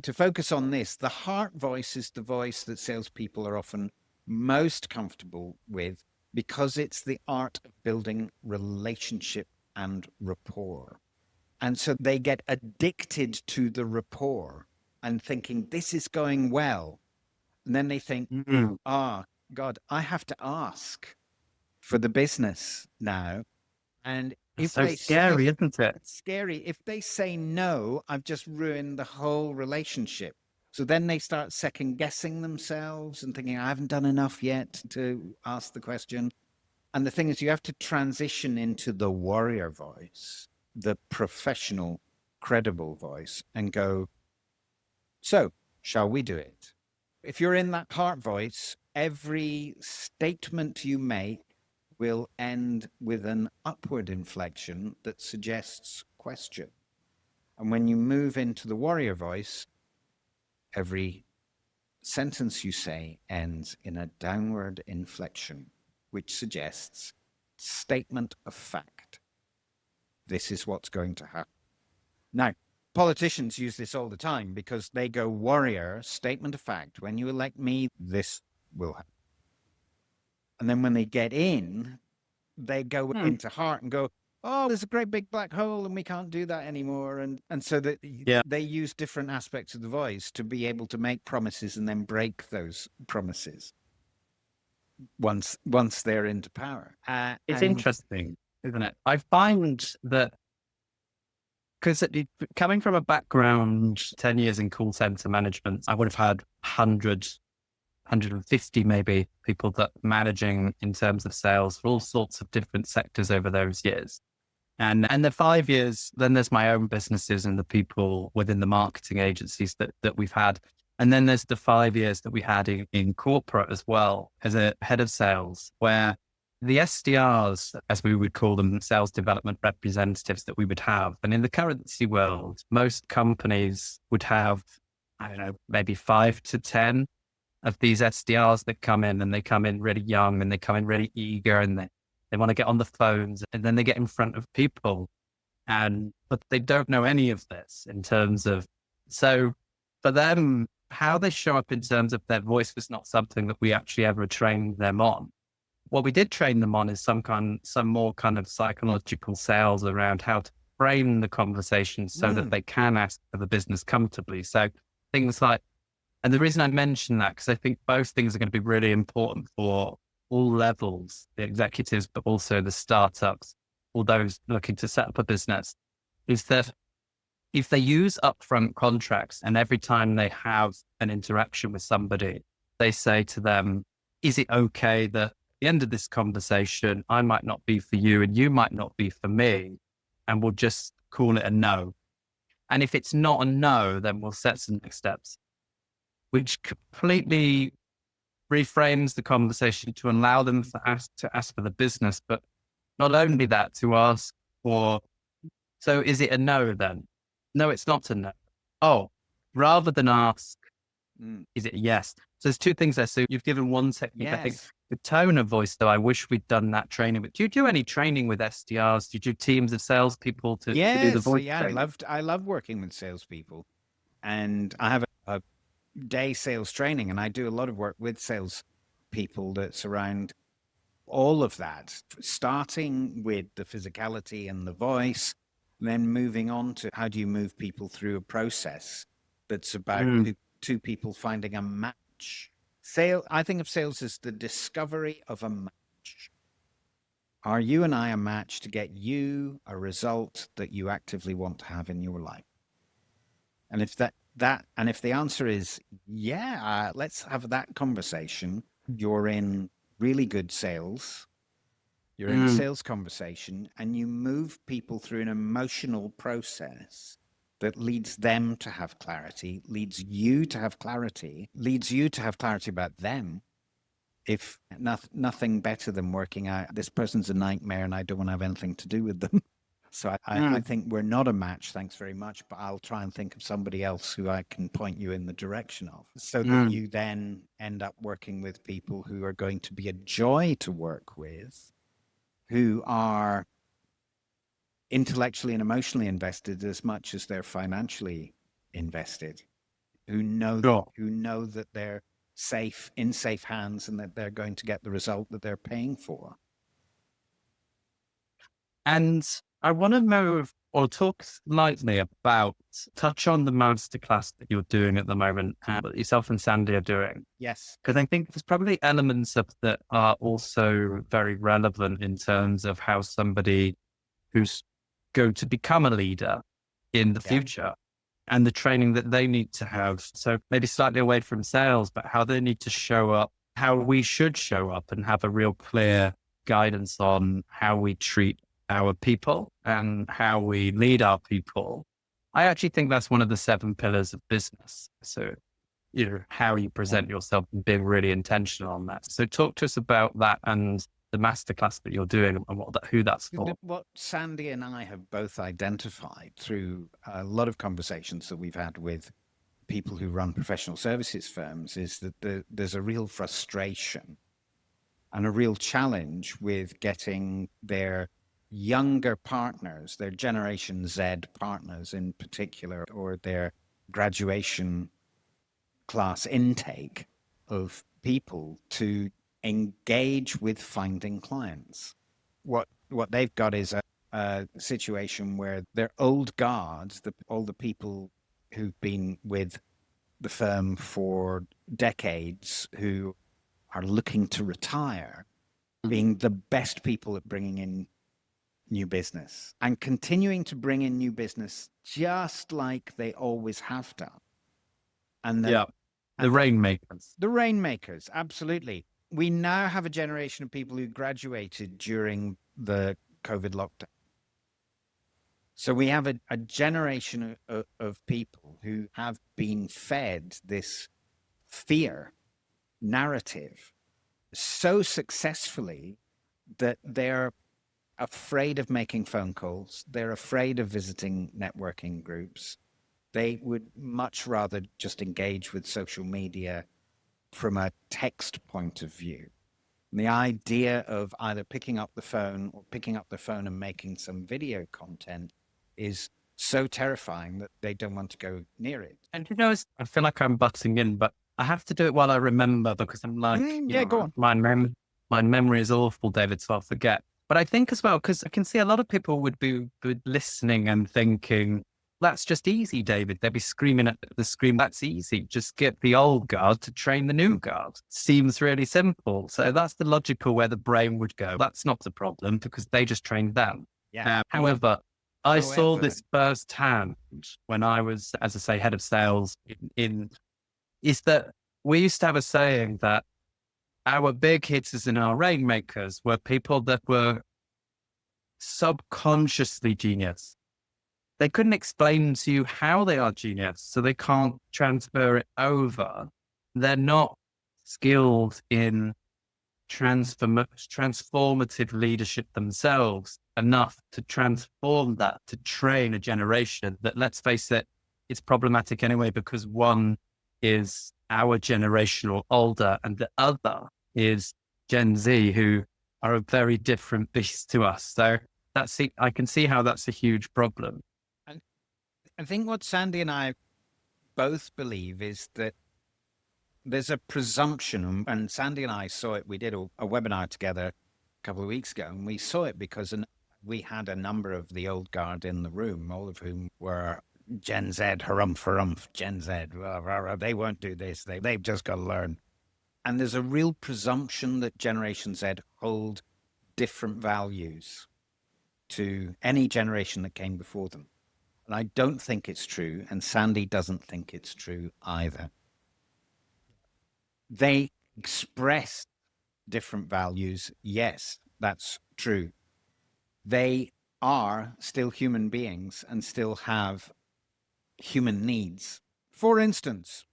to focus on this, the heart voice is the voice that salespeople are often most comfortable with because it's the art of building relationship and rapport. And so they get addicted to the rapport and thinking, this is going well. And then they think, God, I have to ask for the business now. And If So they scary, if, isn't it? it's scary. If they say no, I've just ruined the whole relationship. So then they start second guessing themselves and thinking, I haven't done enough yet to ask the question. And the thing is, you have to transition into the warrior voice, the professional, credible voice, and go, so shall we do it? If you're in that heart voice, every statement you make will end with an upward inflection that suggests question. And when you move into the warrior voice, every sentence you say ends in a downward inflection, which suggests statement of fact. This is what's going to happen. Now, politicians use this all the time because they go warrior, statement of fact. When you elect me, this will happen. And then when they get in, they go into heart and go, oh, there's a great big black hole and we can't do that anymore. And so that they use different aspects of the voice to be able to make promises and then break those promises once they're into power. It's interesting, isn't it? I find that because coming from a background 10 years in call center management, I would have had 100, 150 maybe people that managing in terms of sales for all sorts of different sectors over those years. And the 5 years, then there's my own businesses and the people within the marketing agencies that we've had. And then there's the 5 years that we had in corporate as well as a head of sales, where the SDRs, as we would call them, sales development representatives that we would have. And in the currency world, most companies would have, I don't know, maybe 5 to 10 of these SDRs that come in, and they come in really young and they come in really eager and they want to get on the phones, and then they get in front of people. But they don't know any of this in terms of, so for them, how they show up in terms of their voice was not something that we actually ever trained them on. What we did train them on is some more kind of psychological sales around how to frame the conversation so that they can ask for the business comfortably. So things like, and the reason I mention that, because I think both things are going to be really important for all levels, the executives, but also the startups, all those looking to set up a business, is that if they use upfront contracts and every time they have an interaction with somebody, they say to them, is it okay that at the end of this conversation, I might not be for you and you might not be for me, and we'll just call it a no. And if it's not a no, then we'll set some next steps, which completely reframes the conversation to allow them to ask for the business, but not only that, to ask for, so is it a no then? No, it's not a no. Oh, rather than ask, is it a yes? So there's two things there. So you've given one technique. Yes. I think the tone of voice, though, I wish we'd done that training. But do you do any training with SDRs? Do you do teams of salespeople to do the voice training? I love working with salespeople, and I have a day sales training, and I do a lot of work with salespeople that's around all of that, starting with the physicality and the voice, then moving on to how do you move people through a process that's about two people finding a match. I think of sales as the discovery of a match. Are you and I a match to get you a result that you actively want to have in your life? And if if the answer is yeah, let's have that conversation, you're in really good sales. You're in a sales conversation, and you move people through an emotional process that leads them to have clarity, leads you to have clarity about them. If nothing better than working out, this person's a nightmare and I don't want to have anything to do with them. So I think we're not a match, thanks very much, but I'll try and think of somebody else who I can point you in the direction of, so that you then end up working with people who are going to be a joy to work with, who are intellectually and emotionally invested as much as they're financially invested, who know that they're in safe hands and that they're going to get the result that they're paying for. And I want to move or talk slightly about, touch on the masterclass that you're doing at the moment, that yourself and Sandy are doing. Yes. Because I think there's probably elements of that are also very relevant in terms of how somebody who's going to become a leader in the future, and the training that they need to have. So maybe slightly away from sales, but how they need to show up, how we should show up, and have a real clear guidance on how we treat our people and how we lead our people. I actually think that's one of the 7 pillars of business. So, how you present yourself and being really intentional on that. So talk to us about that and the masterclass that you're doing and who that's for. What Sandy and I have both identified through a lot of conversations that we've had with people who run professional services firms is that there's a real frustration and a real challenge with getting their younger partners, their Generation Z partners in particular, or their graduation class intake of people to engage with finding clients. What they've got is a situation where their old guards, all the people who've been with the firm for decades, who are looking to retire, being the best people at bringing in new business and continuing to bring in new business just like they always have done. And the rainmakers. The rainmakers, absolutely. We now have a generation of people who graduated during the COVID lockdown. So we have a generation of people who have been fed this fear narrative so successfully that they're afraid of making phone calls. They're afraid of visiting networking groups. They would much rather just engage with social media from a text point of view. And the idea of either picking up the phone and making some video content is so terrifying that they don't want to go near it. And I feel like I'm butting in, but I have to do it while I remember, because I'm like, go on. My memory is awful, David, so I'll forget. But I think as well, because I can see a lot of people would be listening and thinking, that's just easy, David. They'd be screaming at the screen, that's easy. Just get the old guard to train the new guard. Seems really simple. So that's the logical where the brain would go. That's not the problem, because they just trained them. Yeah. However, I saw this firsthand when I was, as I say, head of sales is that we used to have a saying that our big hitters and our rainmakers were people that were subconsciously genius. They couldn't explain to you how they are genius, so they can't transfer it over. They're not skilled in transformative leadership themselves enough to transform that, to train a generation that, let's face it, it's problematic anyway, because one is our generation or older and the other is Gen Z, who are a very different beast to us. So I can see how that's a huge problem. I think what Sandy and I both believe is that there's a presumption, and Sandy and I saw it. We did a webinar together a couple of weeks ago, and we saw it because we had a number of the old guard in the room, all of whom were Gen Z, harumph, Gen Z. They won't do this. They've just got to learn. And there's a real presumption that Generation Z hold different values to any generation that came before them. And I don't think it's true, and Sandy doesn't think it's true either. They express different values. Yes, that's true. They are still human beings and still have human needs. For instance,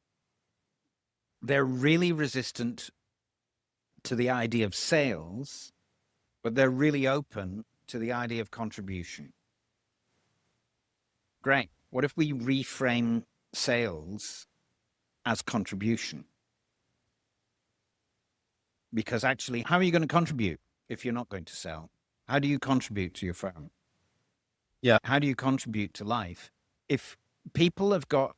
they're really resistant to the idea of sales, but they're really open to the idea of contribution. Great. What if we reframe sales as contribution? Because actually, how are you going to contribute if you're not going to sell? How do you contribute to your firm? Yeah. How do you contribute to life? If people have got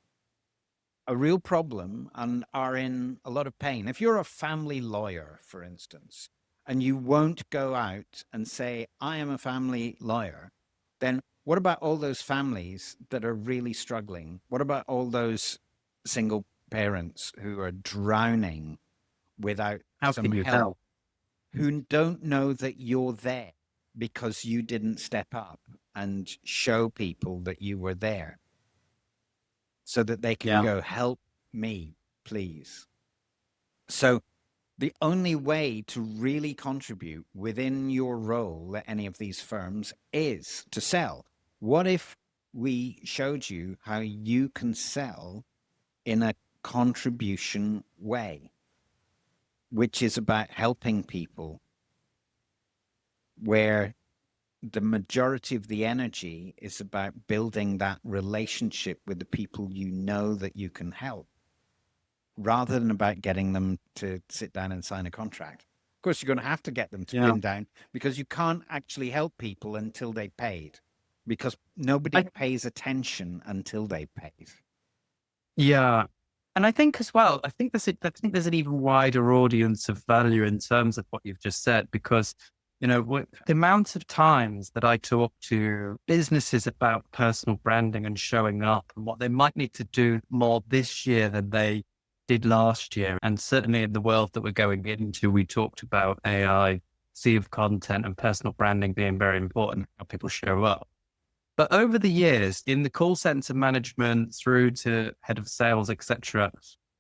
a real problem and are in a lot of pain, if you're a family lawyer, for instance, and you won't go out and say, I am a family lawyer, then what about all those families that are really struggling? What about all those single parents who are drowning without How some can you help? who don't know that you're there? because you didn't step up and show people that you were there so that they can go, help me, please. So the only way to really contribute within your role at any of these firms is to sell. What if we showed you how you can sell in a contribution way, which is about helping people, where the majority of the energy is about building that relationship with the people you know that you can help, rather than about getting them to sit down and sign a contract. Of course, you're going to have to get them to pin down, because you can't actually help people until they paid, because nobody pays attention until they paid. Yeah. And I think as well, I think there's an even wider audience of value in terms of what you've just said, because, the amount of times that I talk to businesses about personal branding and showing up and what they might need to do more this year than they did last year. And certainly in the world that we're going into, we talked about AI, sea of content, and personal branding being very important, how people show up. But over the years, in the call center management through to head of sales, etc.,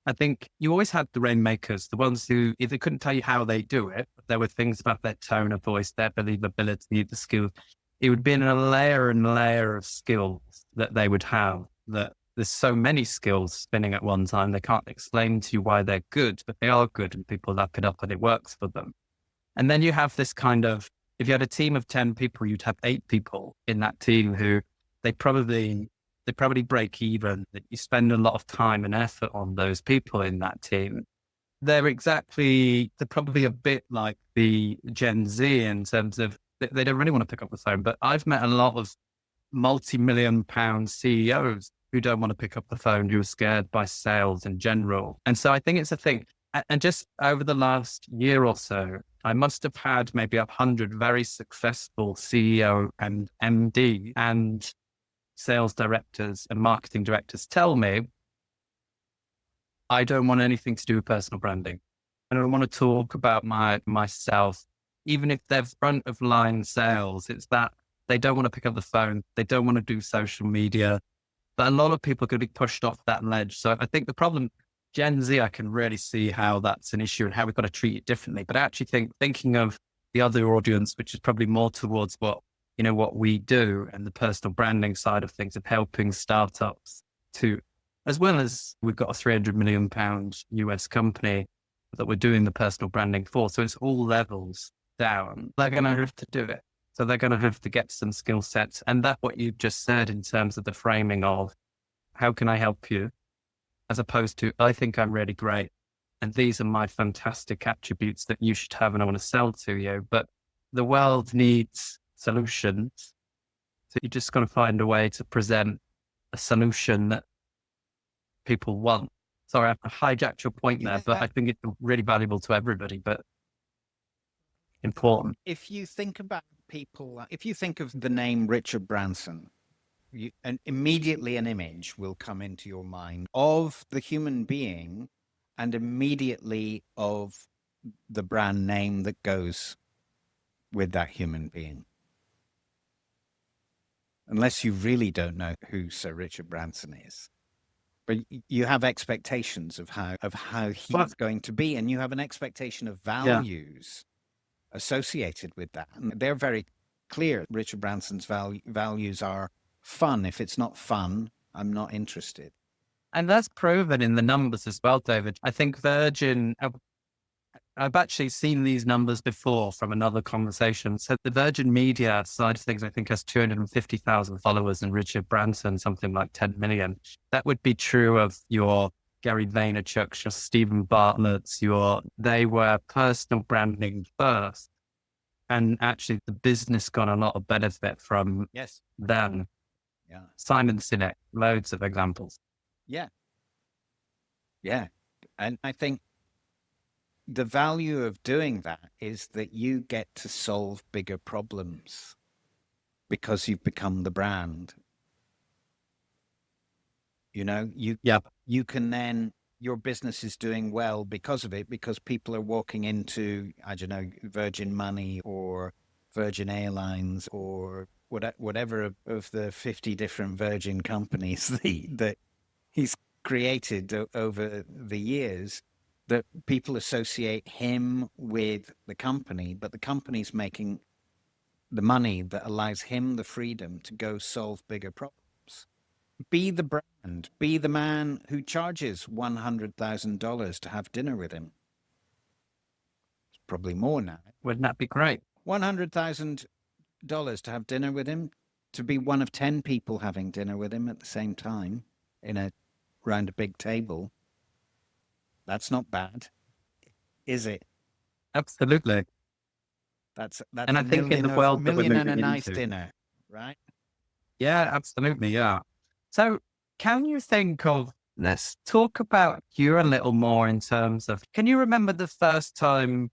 I think you always had the rainmakers, the ones who either couldn't tell you how they do it, but there were things about their tone of voice, their believability, the skills. It would be in a layer and layer of skills that they would have, that there's so many skills spinning at one time. They can't explain to you why they're good, but they are good, and people lap it up and it works for them. And then you have this kind of, if you had a team of 10 people, you'd have 8 people in that team who they probably break even, that you spend a lot of time and effort on those people in that team. They're probably a bit like the Gen Z in terms of they don't really want to pick up the phone, but I've met a lot of multi-million pound CEOs who don't want to pick up the phone, who are scared by sales in general. And so I think it's a thing. And just over the last year or so, I must have had maybe 100 very successful CEO and MD and sales directors and marketing directors tell me, I don't want anything to do with personal branding. I don't want to talk about myself, even if they're front of line sales. It's that they don't want to pick up the phone. They don't want to do social media. But a lot of people could be pushed off that ledge. So I think the problem, Gen Z, I can really see how that's an issue and how we've got to treat it differently. But I actually thinking of the other audience, which is probably more towards what we do and the personal branding side of things, of helping startups to, as well as we've got a 300 million pound US company that we're doing the personal branding for. So it's all levels down. They're going to have to do it. So they're going to have to get some skill sets. And that's what you've just said in terms of the framing of how can I help you, as opposed to, I think I'm really great, and these are my fantastic attributes that you should have and I want to sell to you. But the world needs solutions. So you just got to find a way to present a solution that people want. Sorry, I hijacked your point there, but I think it's really valuable to everybody, but important. If you think about people, if you think of the name Richard Branson, and immediately an image will come into your mind of the human being, and immediately of the brand name that goes with that human being. Unless you really don't know who Sir Richard Branson is. But you have expectations of how he's going to be, and you have an expectation of values associated with that. And they're very clear. Richard Branson's values are fun. If it's not fun, I'm not interested. And that's proven in the numbers as well, David. I think Virgin, I've actually seen these numbers before from another conversation. So the Virgin Media side of things, I think, has 250,000 followers, and Richard Branson, something like 10 million. That would be true of your Gary Vaynerchuk, your Stephen Bartlett's, they were personal branding first. And actually the business got a lot of benefit from them. Yeah. Simon Sinek, loads of examples. Yeah. Yeah. And I think the value of doing that is that you get to solve bigger problems because you've become the brand. You can then, your business is doing well because of it, because people are walking into, I don't know, Virgin Money or Virgin Airlines or whatever of the 50 different Virgin companies that he's created over the years, that people associate him with the company, but the company's making the money that allows him the freedom to go solve bigger problems. Be the brand, be the man who charges $100,000 to have dinner with him. It's probably more now. Wouldn't that be great? $100,000 to have dinner with him, to be one of 10 people having dinner with him at the same time round a big table. That's not bad, is it? Absolutely. That's And I think in the world that we're million and a moving nice into, dinner, right? yeah, absolutely, yeah. So can you think of, let's talk about you a little more in terms of, can you remember the first time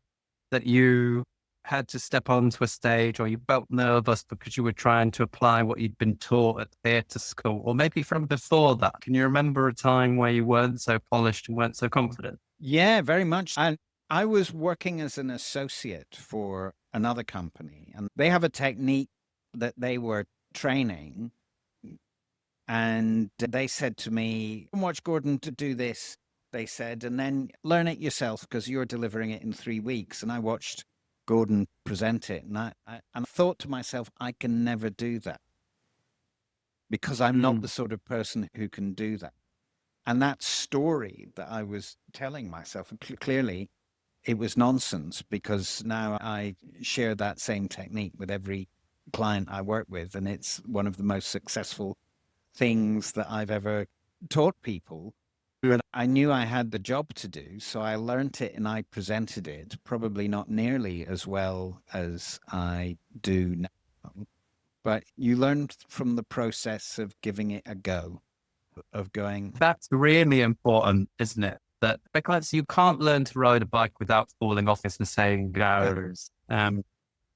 that you had to step onto a stage, or you felt nervous because you were trying to apply what you'd been taught at theatre school, or maybe from before that? Can you remember a time where you weren't so polished and weren't so confident? Yeah, very much. And I was working as an associate for another company, and they have a technique that they were training. And they said to me, watch Gordon to do this, they said, and then learn it yourself because you're delivering it in 3 weeks. And I watched Gordon present it, and I thought to myself, I can never do that because I'm not the sort of person who can do that. And that story that I was telling myself, clearly it was nonsense, because now I share that same technique with every client I work with, and it's one of the most successful things that I've ever taught people. I knew I had the job to do, so I learned it and I presented it, probably not nearly as well as I do now. But you learn from the process of giving it a go, of going. That's really important, isn't it? That because you can't learn to ride a bike without falling off, as the saying goes.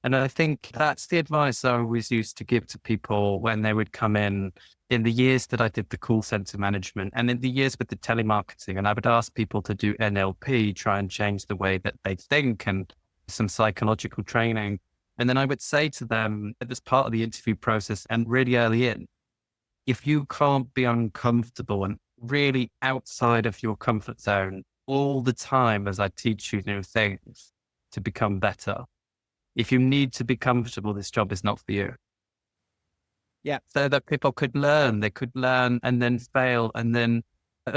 And I think that's the advice I always used to give to people when they would come in the years that I did the call center management and in the years with the telemarketing. And I would ask people to do NLP, try and change the way that they think, and some psychological training. And then I would say to them as part of the interview process and really early in, if you can't be uncomfortable and really outside of your comfort zone all the time as I teach you new things to become better, if you need to be comfortable, this job is not for you. Yeah. So that people could learn, they could learn and then fail. And then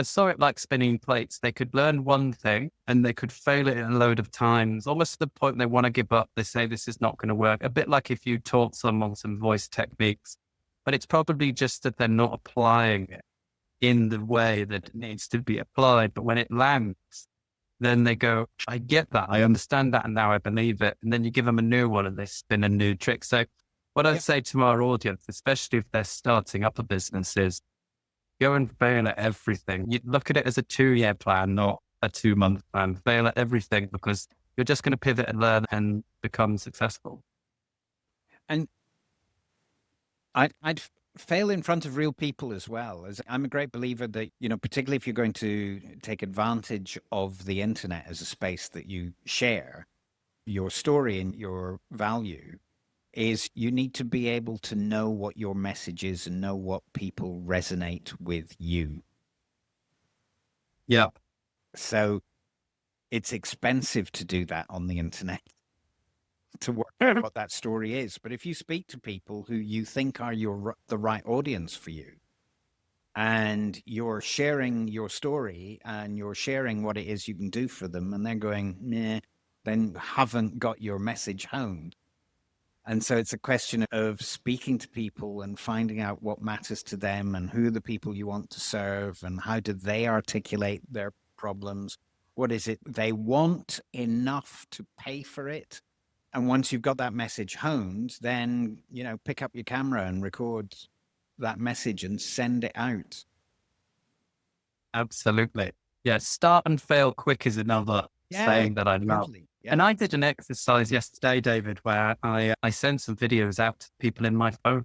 saw it like spinning plates. They could learn one thing and they could fail it a load of times, almost to the point they want to give up. They say, this is not going to work. A bit like if you taught someone some voice techniques, but it's probably just that they're not applying it in the way that it needs to be applied. But when it lands, then they go, I get that. I understand that. And now I believe it. And then you give them a new one and they spin a new trick. So what I'd say to our audience, especially if they're starting up a business, is go and fail at everything. You look at it as a 2-year plan, not a 2-month plan. Fail at everything because you're just going to pivot and learn and become successful. And I'd fail in front of real people as well. As I'm a great believer that, particularly if you're going to take advantage of the internet as a space that you share your story and your value, is you need to be able to know what your message is and know what people resonate with you. Yeah. So it's expensive to do that on the internet, to work out what that story is. But if you speak to people who you think are the right audience for you, and you're sharing your story and you're sharing what it is you can do for them, and they're going, meh, then you haven't got your message honed. And so it's a question of speaking to people and finding out what matters to them and who are the people you want to serve and how do they articulate their problems. What is it they want enough to pay for it? And once you've got that message honed, then, pick up your camera and record that message and send it out. Absolutely. Yeah. Start and fail quick is another saying that I love. Totally. Yeah. And I did an exercise yesterday, David, where I sent some videos out to people in my phone,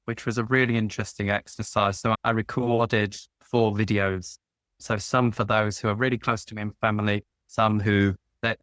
which was a really interesting exercise. So I recorded 4 videos. So some for those who are really close to me and family, some who that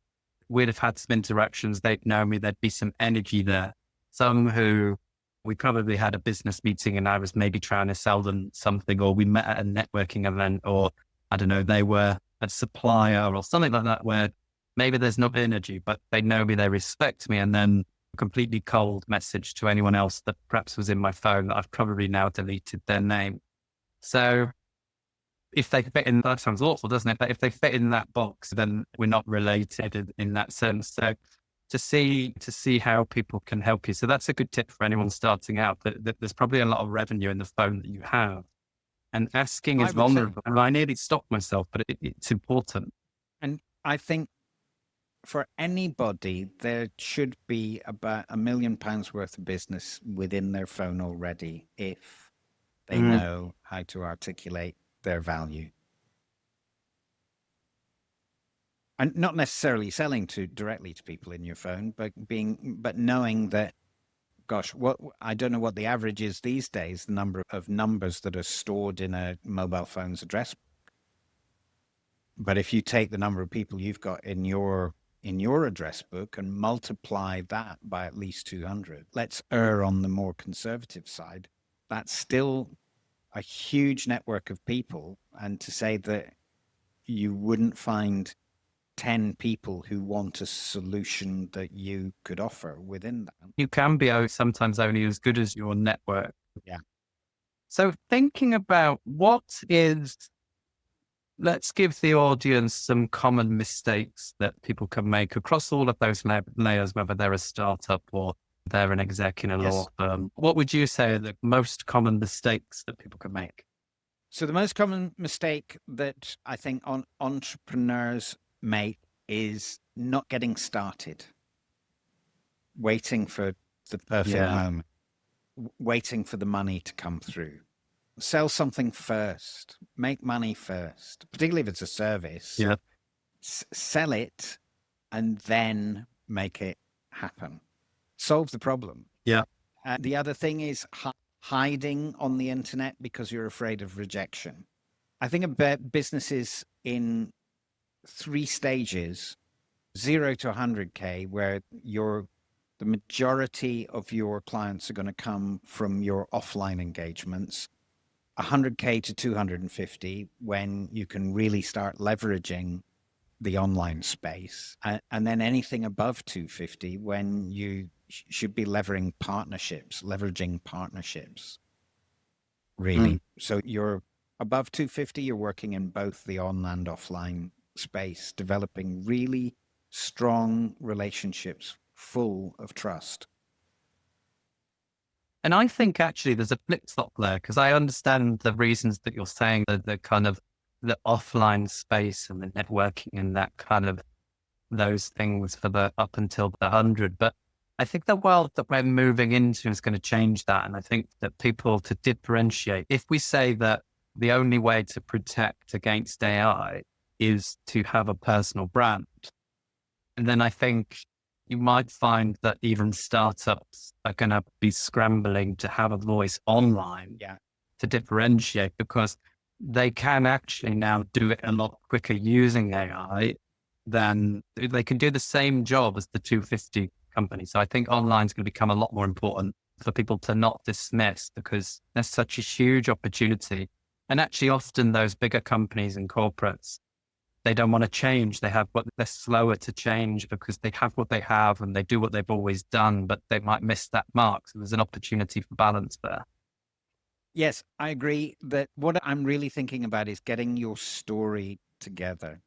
we'd have had some interactions. They'd know me. There'd be some energy there. Some who we probably had a business meeting and I was maybe trying to sell them something, or we met at a networking event, or I don't know, they were a supplier or something like that, where maybe there's no energy, but they know me, they respect me. And then a completely cold message to anyone else that perhaps was in my phone that I've probably now deleted their name. So if they fit in, that sounds awful, doesn't it? But if they fit in that box, then we're not related in that sense. So to see how people can help you. So that's a good tip for anyone starting out, that there's probably a lot of revenue in the phone that you have. And asking is vulnerable. And I nearly stopped myself, but it's important. And I think for anybody, there should be about £1 million worth of business within their phone already if they know how to articulate their value. And not necessarily selling directly to people in your phone, but knowing that, gosh, I don't know what the average is these days, the number of numbers that are stored in a mobile phone's address. But if you take the number of people you've got in your address book and multiply that by at least 200, let's err on the more conservative side. That's still a huge network of people. And to say that you wouldn't find 10 people who want a solution that you could offer within that. You can be sometimes only as good as your network. Yeah. So thinking about let's give the audience some common mistakes that people can make across all of those layers, whether they're a startup or they're an exec in a law firm. What would you say are the most common mistakes that people can make? So the most common mistake that I think entrepreneurs make is not getting started, waiting for the perfect moment, waiting for the money to come through. Sell something first, make money first, particularly if it's a service. Yeah. Sell it and then make it happen. Solve the problem. Yeah. The other thing is hiding on the internet because you're afraid of rejection. I think about businesses in 3 stages, 0 to 100K, where the majority of your clients are going to come from your offline engagements. 100K to 250, when you can really start leveraging the online space. And then anything above 250, when you should be leveraging partnerships, really. So you're above 250, you're working in both the on and offline space, developing really strong relationships full of trust. And I think actually there's a flip flop there, because I understand the reasons that you're saying, the kind of the offline space and the networking and that kind of those things for the up until the 100. But I think the world that we're moving into is going to change that. And I think that people, to differentiate, if we say that the only way to protect against AI is to have a personal brand, and then I think you might find that even startups are going to be scrambling to have a voice online to differentiate, because they can actually now do it a lot quicker using AI than they can do the same job as the 250 company. So I think online is going to become a lot more important for people to not dismiss, because there's such a huge opportunity. And actually often those bigger companies and corporates, they don't want to change. They're slower to change because they have what they have and they do what they've always done, but they might miss that mark. So there's an opportunity for balance there. Yes, I agree that what I'm really thinking about is getting your story together.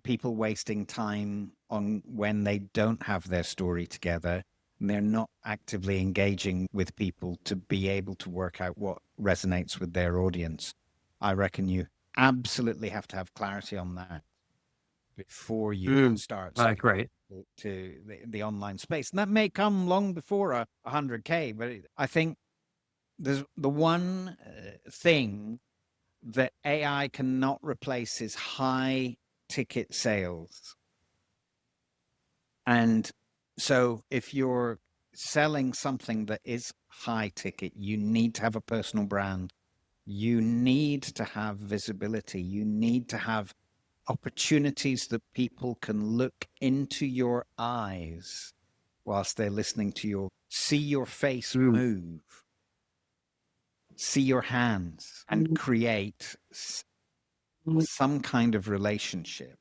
People wasting time on when they don't have their story together and they're not actively engaging with people to be able to work out what resonates with their audience. I reckon you absolutely have to have clarity on that before you start to the online space. And that may come long before 100K, but I think there's the one thing that AI cannot replace is high ticket sales. And so if you're selling something that is high ticket, you need to have a personal brand. You need to have visibility. You need to have opportunities that people can look into your eyes whilst they're listening to see your face move, see your hands, and create some kind of relationship.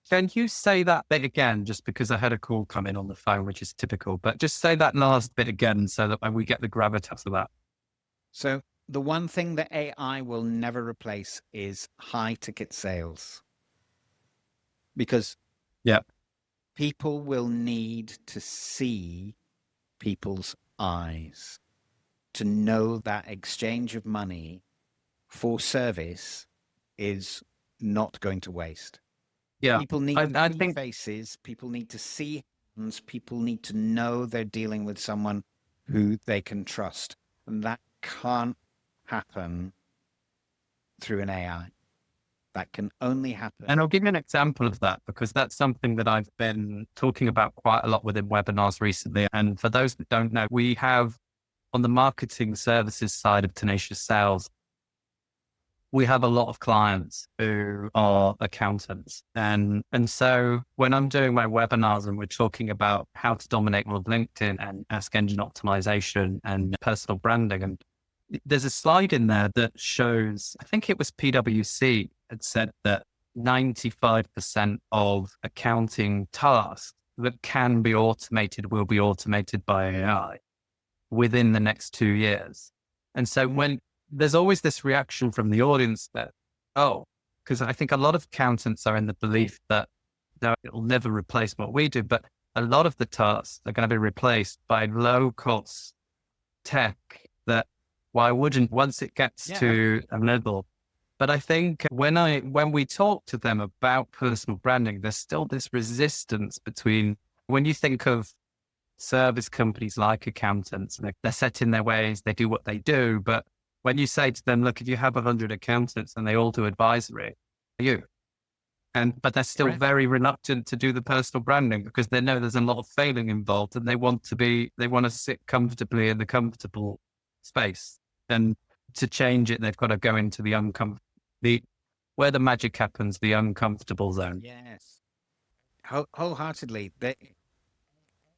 Can you say that bit again, just because I had a call come in on the phone, which is typical, but just say that last bit again so that we get the gravitas of that. So the one thing that AI will never replace is high ticket sales, because people will need to see people's eyes to know that exchange of money for service is not going to waste. Yeah. People need I to see think faces, people need to see hands, people need to know they're dealing with someone who they can trust. And that can't happen through an AI. That can only happen. And I'll give you an example of that, because that's something that I've been talking about quite a lot within webinars recently. And for those that don't know, we have on the marketing services side of Tenacious Sales, we have a lot of clients who are accountants. And so when I'm doing my webinars and we're talking about how to dominate with LinkedIn and ask engine optimization and personal branding, and there's a slide in there that shows, I think it was PwC had said that 95% of accounting tasks that can be automated will be automated by AI within the next 2 years. And so when there's always this reaction from the audience that, because I think a lot of accountants are in the belief that no, it'll never replace what we do, but a lot of the tasks are going to be replaced by low cost tech that why wouldn't, once it gets to a level. But I think when we talk to them about personal branding, there's still this resistance between, when you think of service companies like accountants, they're set in their ways, they do what they do. But when you say to them, look, if you have 100 accountants and they all do advisory, but they're still very reluctant to do the personal branding because they know there's a lot of failing involved, and they want to sit comfortably in the comfortable space. And to change it, they've got to go into where the magic happens, the uncomfortable zone. Yes. Wholeheartedly. The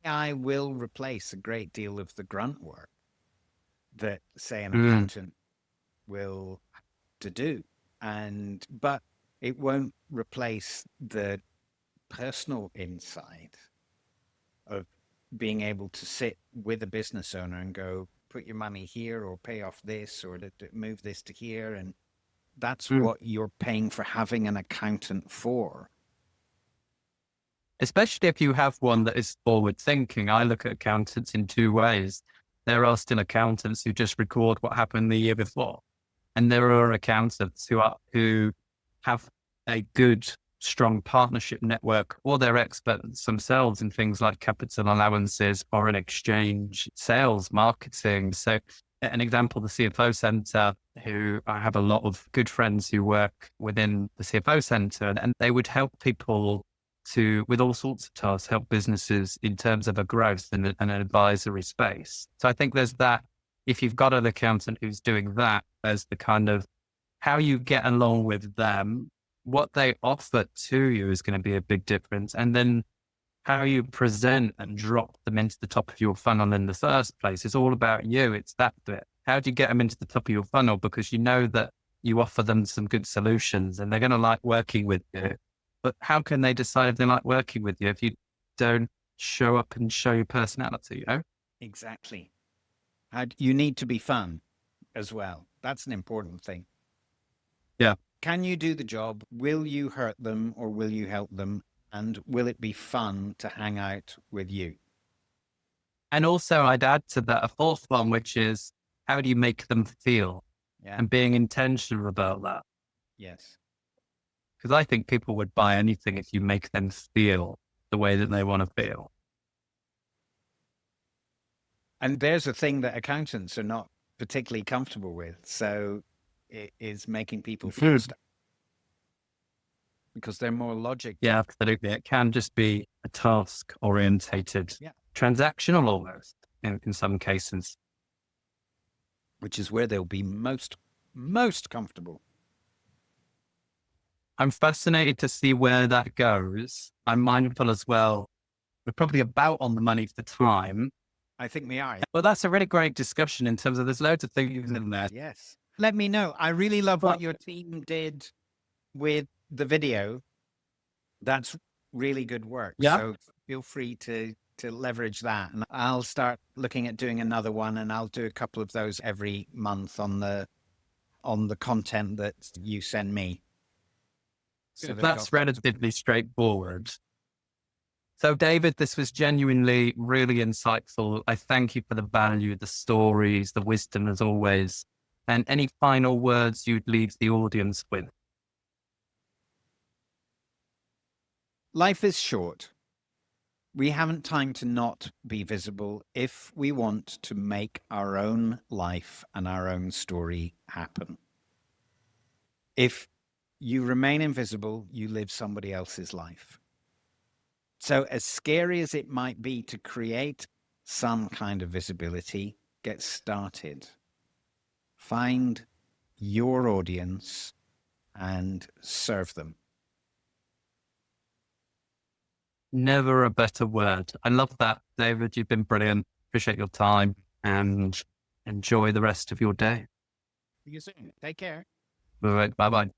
AI will replace a great deal of the grunt work that, say, an accountant will have to do. But it won't replace the personal insight of being able to sit with a business owner and go, put your money here, or pay off this, or to move this to here. And that's what you're paying for having an accountant for. Especially if you have one that is forward thinking. I look at accountants in two ways. There are still accountants who just record what happened the year before. And there are accountants who have a good, strong partnership network, or they're experts themselves in things like capital allowances, foreign exchange, sales, marketing. So an example, the CFO Center, who I have a lot of good friends who work within the CFO Center, and they would help people with all sorts of tasks, help businesses in terms of a growth and an advisory space. So I think there's that. If you've got an accountant who's doing that, there's the kind of how you get along with them, what they offer to you is going to be a big difference. And then how you present and drop them into the top of your funnel in the first place is all about you. It's that bit. How do you get them into the top of your funnel? Because you know that you offer them some good solutions and they're going to like working with you. But how can they decide if they like working with you if you don't show up and show your personality, Exactly. You need to be fun as well. That's an important thing. Yeah. Can you do the job? Will you hurt them or will you help them? And will it be fun to hang out with you? And also I'd add to that a fourth one, which is how do you make them feel? Yeah. And being intentional about that. Yes. Because I think people would buy anything if you make them feel the way that they want to feel. And there's a thing that accountants are not particularly comfortable with. So it is making people feel stuff because they're more logic. Yeah, absolutely. It can just be a task orientated, transactional almost in some cases. Which is where they'll be most comfortable. I'm fascinated to see where that goes. I'm mindful as well. We're probably about on the money for time. I think we are. But that's a really great discussion in terms of there's loads of things in there. Yes. Let me know. I really love what your team did with the video. That's really good work. Yeah. So feel free to leverage that. And I'll start looking at doing another one, and I'll do a couple of those every month on the content that you send me. So That's relatively straightforward. So, David, this was genuinely really insightful. I thank you for the value, the stories, the wisdom as always. And any final words you'd leave the audience with? Life is short. We haven't time to not be visible if we want to make our own life and our own story happen. If you remain invisible, you live somebody else's life. So as scary as it might be to create some kind of visibility, get started. Find your audience and serve them. Never a better word. I love that, David. You've been brilliant. Appreciate your time and enjoy the rest of your day. See you soon. Take care. All right. Bye-bye.